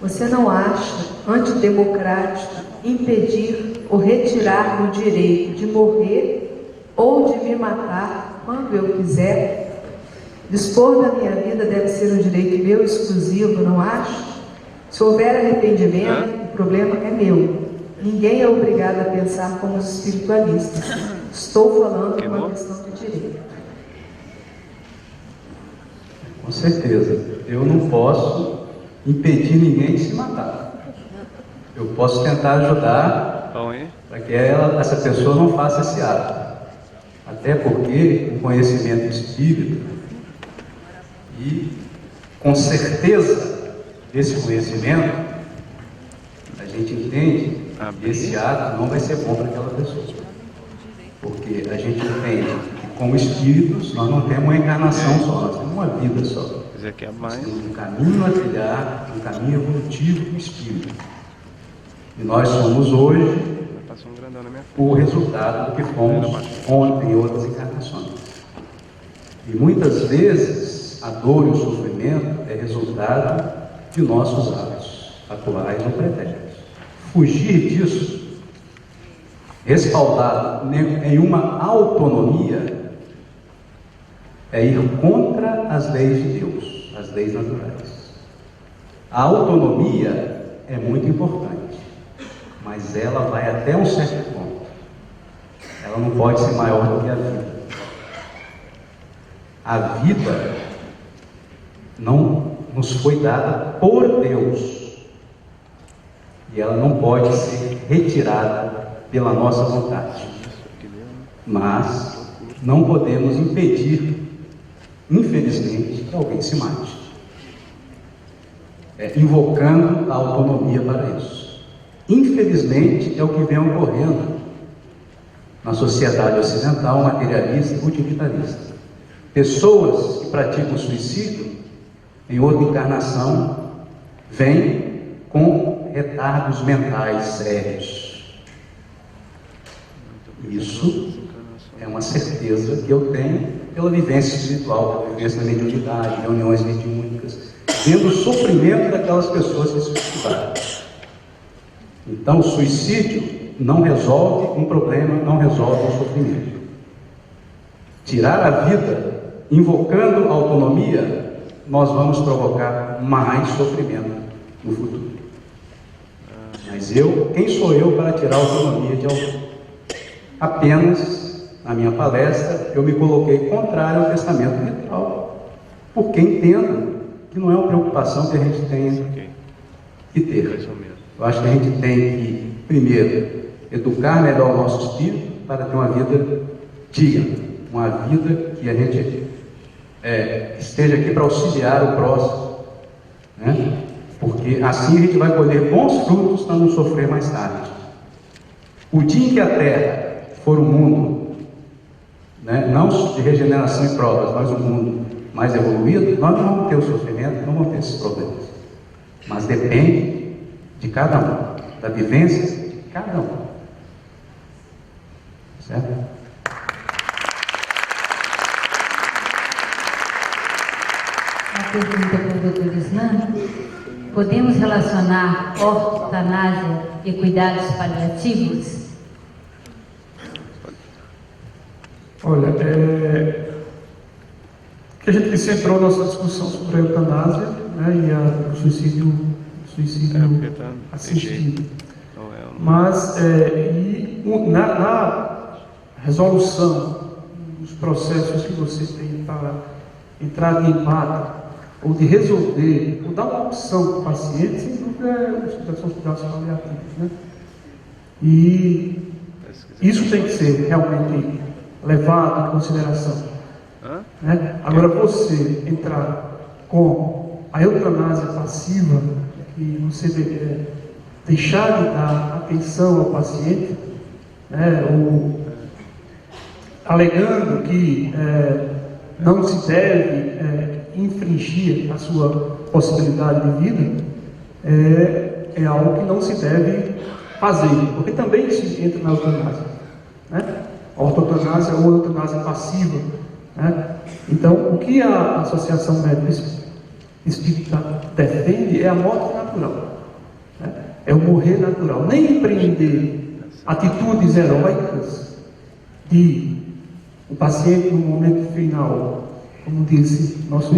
Você não acha antidemocrático impedir ou retirar o direito de morrer ou de me matar quando eu quiser? Dispor da minha vida deve ser um direito meu exclusivo, não acho? Se houver arrependimento, o problema é meu. Ninguém é obrigado a pensar como os espiritualistas. Estou falando de uma questão de direito. Com certeza. Eu não posso impedir ninguém de se matar. Eu posso tentar ajudar para que essa pessoa não faça esse ato. Até porque o conhecimento espírita, e com certeza desse conhecimento, a gente entende que esse ato não vai ser bom para aquela pessoa. Porque a gente entende que, como espíritos, nós não temos uma encarnação só, nós temos uma vida só. Nós temos um caminho a trilhar, um caminho evolutivo do espírito. E nós somos hoje o resultado do que fomos ontem em outras encarnações. E muitas vezes a dor e o sofrimento é resultado de nossos atos atuais ou pretéritos. Fugir disso, respaldado em uma autonomia, é ir contra as leis de Deus, as leis naturais. A autonomia é muito importante, mas ela vai até um certo ponto. Ela não pode ser maior do que a vida. A vida não nos foi dada por Deus. E ela não pode ser retirada pela nossa vontade. Mas não podemos impedir, infelizmente, que alguém se mate. Invocando a autonomia para isso. Infelizmente, é o que vem ocorrendo na sociedade ocidental, materialista e utilitarista. Pessoas que praticam suicídio, em outra encarnação, vêm com retardos mentais sérios. Isso é uma certeza que eu tenho pela vivência espiritual, pela vivência da mediunidade, reuniões mediúnicas, vendo o sofrimento daquelas pessoas que se suicidaram. Então, o suicídio não resolve um problema, não resolve um sofrimento. Tirar a vida, invocando a autonomia, nós vamos provocar mais sofrimento no futuro. Mas quem sou eu para tirar a autonomia de alguém? Apenas, na minha palestra, eu me coloquei contrário ao testamento literal, porque entendo que não é uma preocupação que a gente tem que ter. Eu acho que a gente tem que, primeiro, educar melhor o nosso espírito para ter uma vida digna, uma vida que a gente esteja aqui para auxiliar o próximo, né? Porque assim a gente vai colher bons frutos para não sofrer mais tarde. O dia em que a Terra for um mundo, né, não de regeneração e provas, mas um mundo mais evoluído, nós não vamos ter o sofrimento, não vamos ter esses problemas. Mas depende de cada um, da vivência de cada um. Certo? Uma pergunta para o doutor Islan. Podemos relacionar ortotanásia e cuidados paliativos? Olha, que a gente centrou a nossa discussão sobre a eutanásia, né, e o suicídio assistido. Mas na resolução dos processos que você tem para entrar em mata, ou de resolver, ou dar uma opção para o paciente, sem dúvida são os cuidados paliativos, né? E isso tem que ser realmente levado em consideração. Né? Agora, você entrar com a eutanásia passiva, que você deixar de dar atenção ao paciente, né? Ou alegando que não se deve infringir a sua possibilidade de vida, é algo que não se deve fazer, porque também se entra na eutanásia, né? A ortotanásia ou a eutanásia passiva, né? Então, o que a Associação Médica Espírita defende é a morte natural, né? É o morrer natural, nem empreender atitudes heróicas de o paciente no momento final, como disse nosso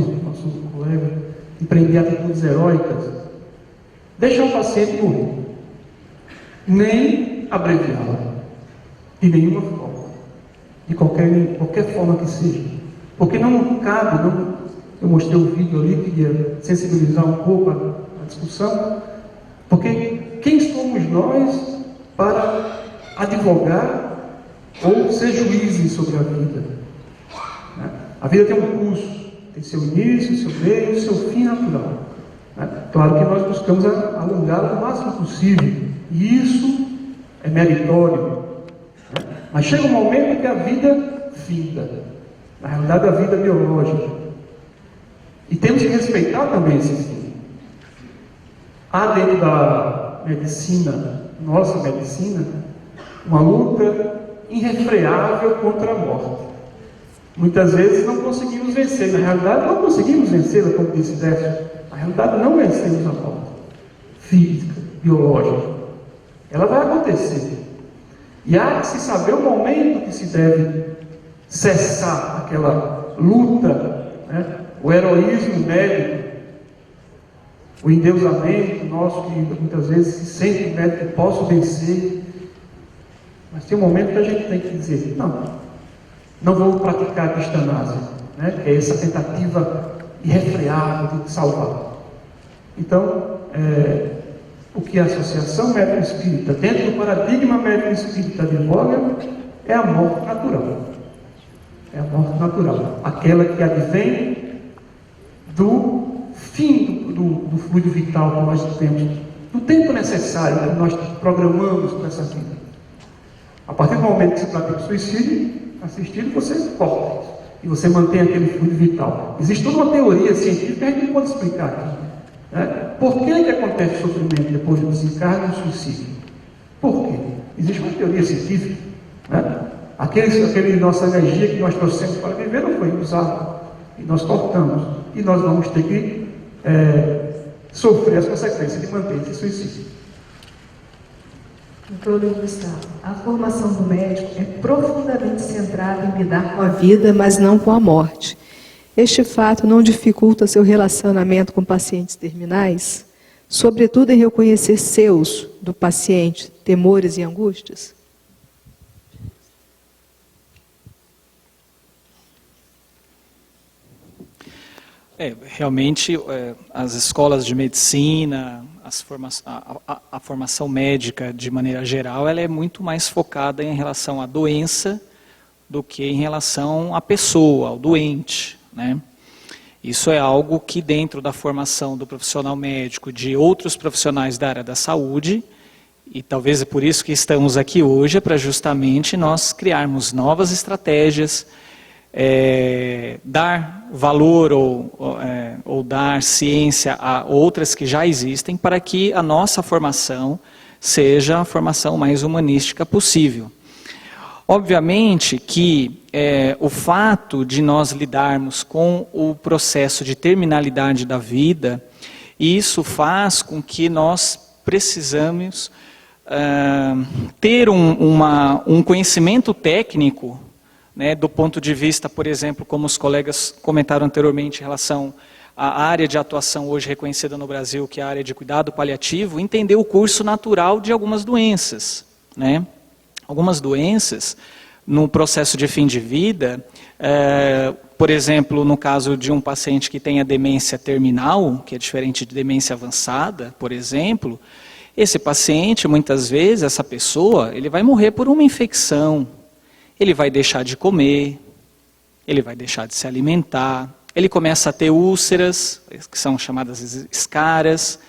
colega, empreender atitudes heróicas, deixar o paciente morrer. nem abreviá-la, de nenhuma forma, de qualquer forma que seja. Porque não cabe, eu mostrei um vídeo ali, queria sensibilizar um pouco a discussão, porque quem somos nós para advogar ou ser juízes sobre a vida? Né? A vida tem um curso, tem seu início, seu meio e seu fim natural. Né? Claro que nós buscamos alongá-lo o máximo possível, e isso é meritório. Né? Mas chega um momento que a vida finda, na realidade a vida biológica, e temos que respeitar também esse fim. Há dentro da medicina, nossa medicina, uma luta irrefreável contra a morte. Muitas vezes não conseguimos vencer, na realidade não conseguimos vencê-la, como disse Décio. Na realidade não vencemos a morte física, biológica. Ela vai acontecer. E há que se saber o momento que se deve cessar aquela luta, né? O heroísmo médico, o endeusamento nosso, que muitas vezes se sente médico que posso vencer. Mas tem um momento que a gente tem que dizer, não vou praticar a eutanásia, né? Que é essa tentativa irrefreável de salvar. Então, o que a Associação Médica Espírita, dentro do paradigma médico espírita, advoga é a morte natural. É a morte natural, aquela que advém do fim do fluido vital que nós temos, do tempo necessário que nós programamos para essa vida. A partir do momento que se pratica o suicídio assistido, você corta e você mantém aquele fluido vital. Existe toda uma teoria científica que a gente não pode explicar aqui. Né? Por que acontece o sofrimento depois do desencarne e do suicídio? Por quê? Existe uma teoria científica. Né? Aquele nossa energia que nós trouxemos para viver não foi usada. E nós cortamos. E nós vamos ter que sofrer as consequências de manter esse suicídio. Doutor Gustavo, a formação do médico é profundamente centrada em lidar com a vida, mas não com a morte. Este fato não dificulta seu relacionamento com pacientes terminais, sobretudo em reconhecer do paciente, temores e angústias? Realmente, as escolas de medicina, a formação médica, de maneira geral, ela é muito mais focada em relação à doença do que em relação à pessoa, ao doente, né? Isso é algo que, dentro da formação do profissional médico, de outros profissionais da área da saúde, e talvez é por isso que estamos aqui hoje, é para justamente nós criarmos novas estratégias, dar valor ou dar ciência a outras que já existem, para que a nossa formação seja a formação mais humanística possível. Obviamente que o fato de nós lidarmos com o processo de terminalidade da vida, isso faz com que nós precisamos ter um conhecimento técnico, né, do ponto de vista, por exemplo, como os colegas comentaram anteriormente, em relação à área de atuação hoje reconhecida no Brasil, que é a área de cuidado paliativo, entender o curso natural de algumas doenças, né? Algumas doenças, no processo de fim de vida, por exemplo, no caso de um paciente que tenha demência terminal, que é diferente de demência avançada, por exemplo, esse paciente, muitas vezes, essa pessoa, ele vai morrer por uma infecção, ele vai deixar de comer, ele vai deixar de se alimentar, ele começa a ter úlceras, que são chamadas escaras,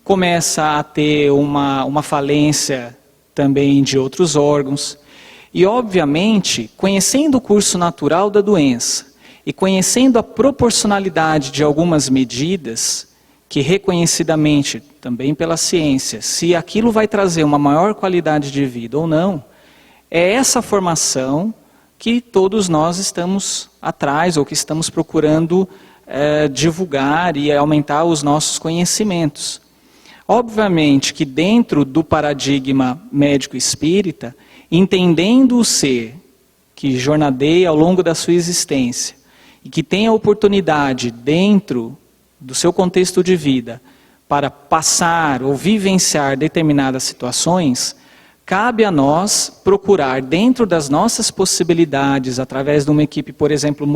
começa a ter uma falência também de outros órgãos. E, obviamente, conhecendo o curso natural da doença e conhecendo a proporcionalidade de algumas medidas, que reconhecidamente, também pela ciência, se aquilo vai trazer uma maior qualidade de vida ou não, é essa formação que todos nós estamos atrás, ou que estamos procurando divulgar e aumentar os nossos conhecimentos. Obviamente que dentro do paradigma médico espírita, entendendo o ser que jornadeia ao longo da sua existência, e que tem a oportunidade dentro do seu contexto de vida, para passar ou vivenciar determinadas situações, cabe a nós procurar, dentro das nossas possibilidades, através de uma equipe, por exemplo,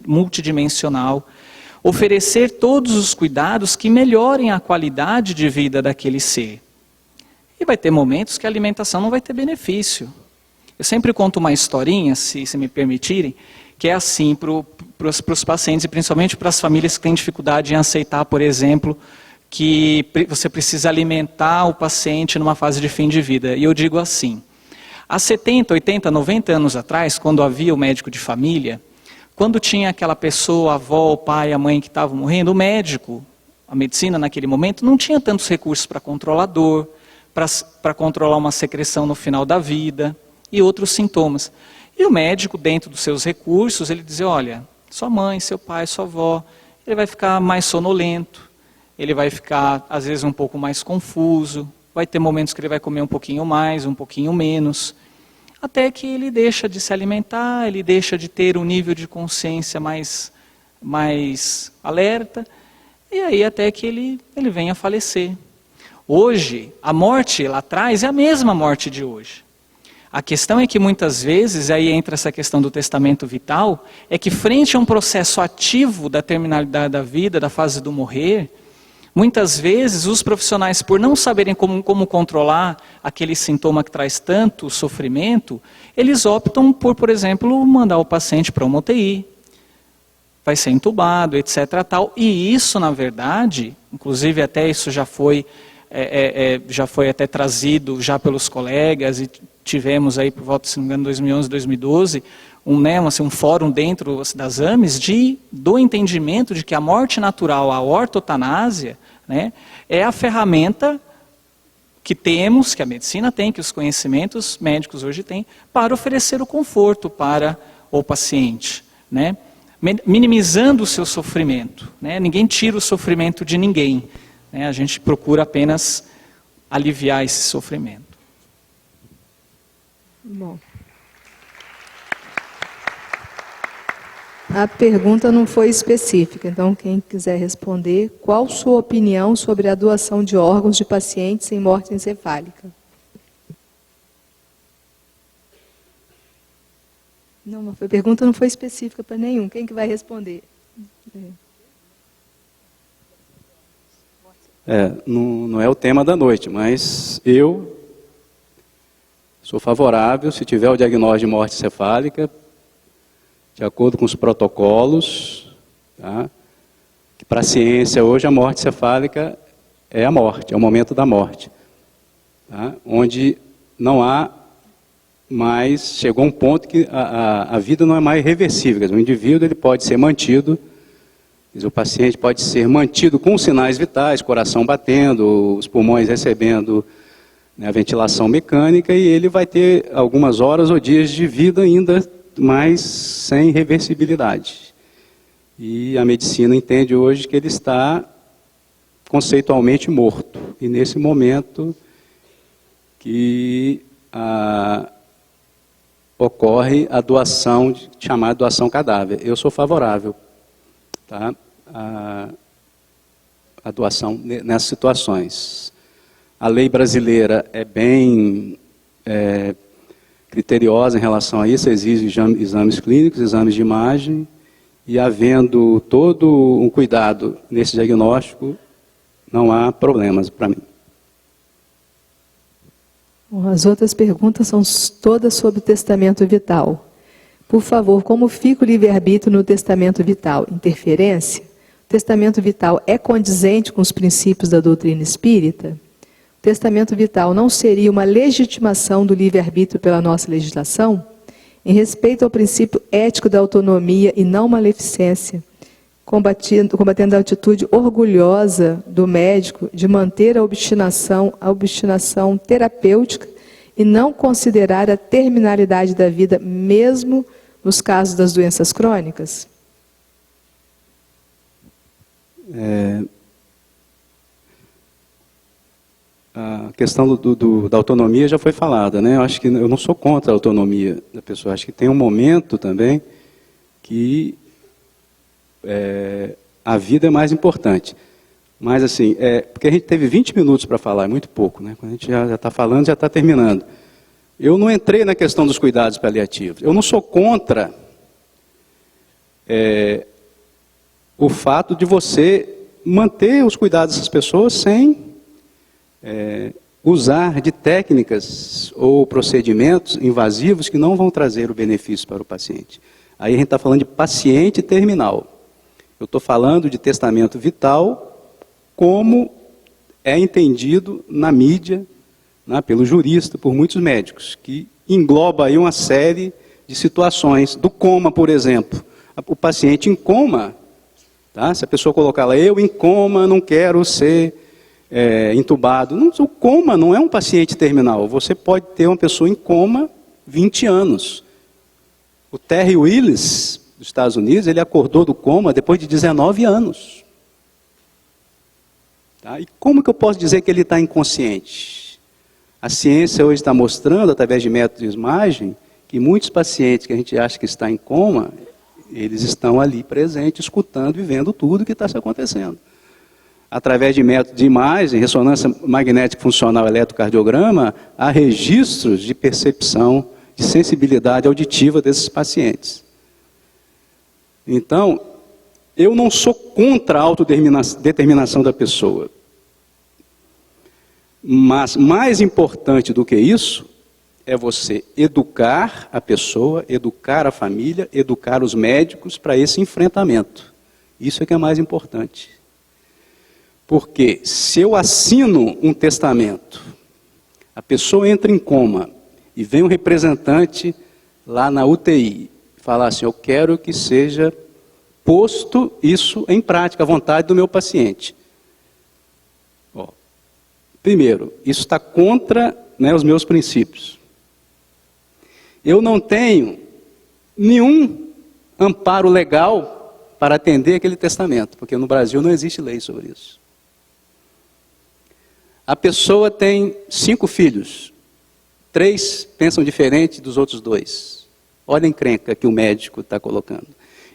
multidimensional, oferecer todos os cuidados que melhorem a qualidade de vida daquele ser. E vai ter momentos que a alimentação não vai ter benefício. Eu sempre conto uma historinha, se me permitirem, que é assim para os pacientes, e principalmente para as famílias que têm dificuldade em aceitar, por exemplo, que você precisa alimentar o paciente numa fase de fim de vida. E eu digo assim, há 70, 80, 90 anos atrás, quando havia o médico de família, quando tinha aquela pessoa, a avó, o pai, a mãe que estavam morrendo, o médico, a medicina naquele momento, não tinha tantos recursos para controlar dor, para controlar uma secreção no final da vida e outros sintomas. E o médico, dentro dos seus recursos, ele dizia, olha, sua mãe, seu pai, sua avó, ele vai ficar mais sonolento, ele vai ficar, às vezes, um pouco mais confuso, vai ter momentos que ele vai comer um pouquinho mais, um pouquinho menos, até que ele deixa de se alimentar, ele deixa de ter um nível de consciência mais alerta, e aí até que ele venha a falecer. Hoje, a morte lá atrás é a mesma morte de hoje. A questão é que muitas vezes, aí entra essa questão do testamento vital, é que frente a um processo ativo da terminalidade da vida, da fase do morrer, muitas vezes os profissionais, por não saberem como controlar aquele sintoma que traz tanto sofrimento, eles optam por exemplo, mandar o paciente para uma UTI, vai ser entubado, etc. Tal. E isso, na verdade, inclusive até isso já foi até trazido já pelos colegas, e tivemos aí por volta, se não me engano, 2011, 2012, um fórum dentro das AMES do entendimento de que a morte natural, a ortotanásia, né, é a ferramenta que temos, que a medicina tem, que os conhecimentos médicos hoje têm, para oferecer o conforto para o paciente, né, minimizando o seu sofrimento. Né, ninguém tira o sofrimento de ninguém, né, a gente procura apenas aliviar esse sofrimento. Bom. A pergunta não foi específica, então quem quiser responder, qual sua opinião sobre a doação de órgãos de pacientes em morte encefálica? Não, a pergunta não foi específica para nenhum. Quem que vai responder? Não é o tema da noite, mas eu sou favorável, se tiver o diagnóstico de morte encefálica, de acordo com os protocolos, tá? Que para a ciência hoje a morte encefálica é a morte, é o momento da morte, tá? Onde não há mais, chegou um ponto que a vida não é mais reversível, quer dizer, o indivíduo ele pode ser mantido, o paciente pode ser mantido com sinais vitais, coração batendo, os pulmões recebendo, né, a ventilação mecânica, e ele vai ter algumas horas ou dias de vida ainda, mas sem reversibilidade. E a medicina entende hoje que ele está conceitualmente morto. E nesse momento que ocorre a doação, chamada doação cadáver. Eu sou favorável, tá, a doação nessas situações. A lei brasileira é bem criteriosa em relação a isso, exige exames clínicos, exames de imagem, e havendo todo um cuidado nesse diagnóstico, não há problemas para mim. Bom, as outras perguntas são todas sobre o testamento vital. Por favor, como fica o livre-arbítrio no testamento vital? Interferência? O testamento vital é condizente com os princípios da doutrina espírita? O testamento vital não seria uma legitimação do livre-arbítrio pela nossa legislação? Em respeito ao princípio ético da autonomia e não maleficência, combatendo a atitude orgulhosa do médico de manter a obstinação terapêutica e não considerar a terminalidade da vida, mesmo nos casos das doenças crônicas? A questão da autonomia já foi falada, né? Eu acho que eu não sou contra a autonomia da pessoa. Acho que tem um momento também que a vida é mais importante. Mas assim, porque a gente teve 20 minutos para falar, é muito pouco, né? Quando a gente já está falando, já está terminando. Eu não entrei na questão dos cuidados paliativos. Eu não sou contra o fato de você manter os cuidados dessas pessoas sem usar de técnicas ou procedimentos invasivos que não vão trazer o benefício para o paciente. Aí a gente está falando de paciente terminal. Eu estou falando de testamento vital como é entendido na mídia, né, pelo jurista, por muitos médicos, que engloba aí uma série de situações, do coma, por exemplo. O paciente em coma, tá? Se a pessoa colocar lá, eu em coma, não quero ser entubado. Não, o coma não é um paciente terminal. Você pode ter uma pessoa em coma 20 anos. O Terry Willis, dos Estados Unidos, ele acordou do coma depois de 19 anos. Tá? E como que eu posso dizer que ele está inconsciente? A ciência hoje está mostrando, através de métodos de imagem, que muitos pacientes que a gente acha que está em coma, eles estão ali presentes, escutando e vendo tudo o que está se acontecendo. Através de métodos de imagem, ressonância magnética funcional, eletrocardiograma, há registros de percepção, de sensibilidade auditiva desses pacientes. Então, eu não sou contra a autodeterminação da pessoa. Mas mais importante do que isso é você educar a pessoa, educar a família, educar os médicos para esse enfrentamento. Isso é que é mais importante. Porque se eu assino um testamento, a pessoa entra em coma e vem um representante lá na UTI falar assim, eu quero que seja posto isso em prática, à vontade do meu paciente. Primeiro, isso está contra, né, os meus princípios. Eu não tenho nenhum amparo legal para atender aquele testamento, porque no Brasil não existe lei sobre isso. A pessoa tem 5 filhos, 3 pensam diferente dos outros 2. Olha a encrenca que o médico está colocando.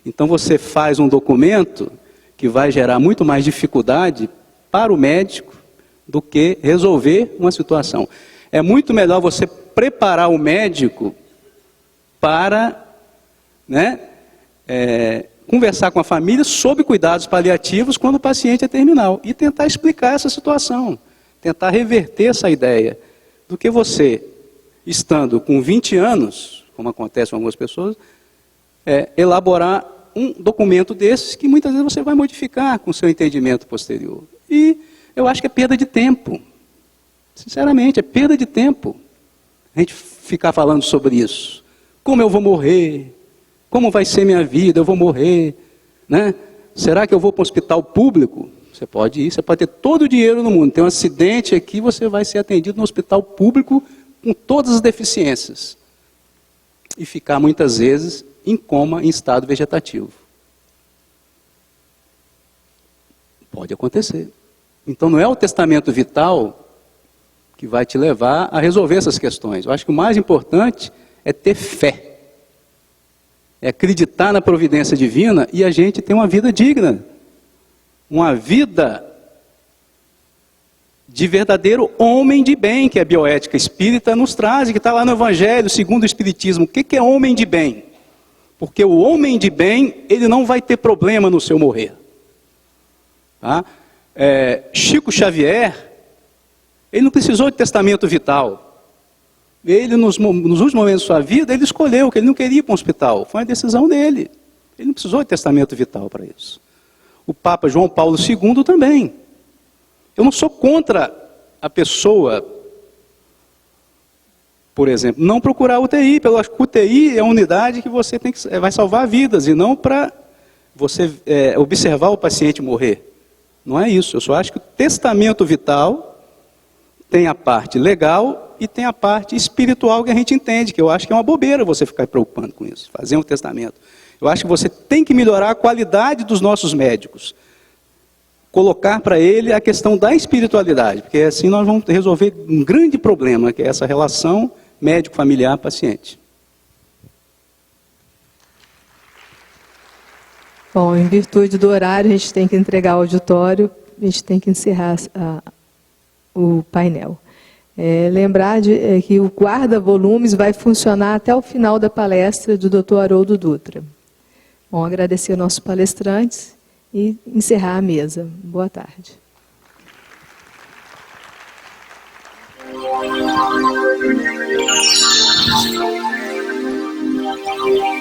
Então você faz um documento que vai gerar muito mais dificuldade para o médico do que resolver uma situação. É muito melhor você preparar o médico para, né, conversar com a família sobre cuidados paliativos quando o paciente é terminal e tentar explicar essa situação, tentar reverter essa ideia, do que você, estando com 20 anos, como acontece com algumas pessoas, elaborar um documento desses que muitas vezes você vai modificar com o seu entendimento posterior. E eu acho que é perda de tempo. Sinceramente, é perda de tempo a gente ficar falando sobre isso. Como eu vou morrer? Como vai ser minha vida? Eu vou morrer, né? Será que eu vou para um hospital público? Você pode ir, você pode ter todo o dinheiro no mundo. Tem um acidente aqui, você vai ser atendido no hospital público com todas as deficiências. E ficar muitas vezes em coma, em estado vegetativo. Pode acontecer. Então não é o testamento vital que vai te levar a resolver essas questões. Eu acho que o mais importante é ter fé. É acreditar na providência divina e a gente ter uma vida digna. Uma vida de verdadeiro homem de bem, que a bioética espírita nos traz, que está lá no Evangelho, segundo o Espiritismo. O que é homem de bem? Porque o homem de bem, ele não vai ter problema no seu morrer. Tá? Chico Xavier, ele não precisou de testamento vital. Ele, nos últimos momentos de sua vida, ele escolheu que ele não queria ir para um hospital. Foi uma decisão dele. Ele não precisou de testamento vital para isso. O Papa João Paulo II também. Eu não sou contra a pessoa, por exemplo, não procurar UTI. Pelo que UTI é a unidade que você tem que, vai salvar vidas, e não para você observar o paciente morrer. Não é isso. Eu só acho que o testamento vital tem a parte legal e tem a parte espiritual que a gente entende, que eu acho que é uma bobeira você ficar preocupando com isso, fazer um testamento. Eu acho que você tem que melhorar a qualidade dos nossos médicos. Colocar para ele a questão da espiritualidade, porque assim nós vamos resolver um grande problema, que é essa relação médico-familiar-paciente. Bom, em virtude do horário, a gente tem que entregar o auditório. a gente tem que encerrar o painel. Lembrar que o guarda-volumes vai funcionar até o final da palestra do Dr. Haroldo Dutra. Bom, agradecer aos nossos palestrantes e encerrar a mesa. Boa tarde. Thank you.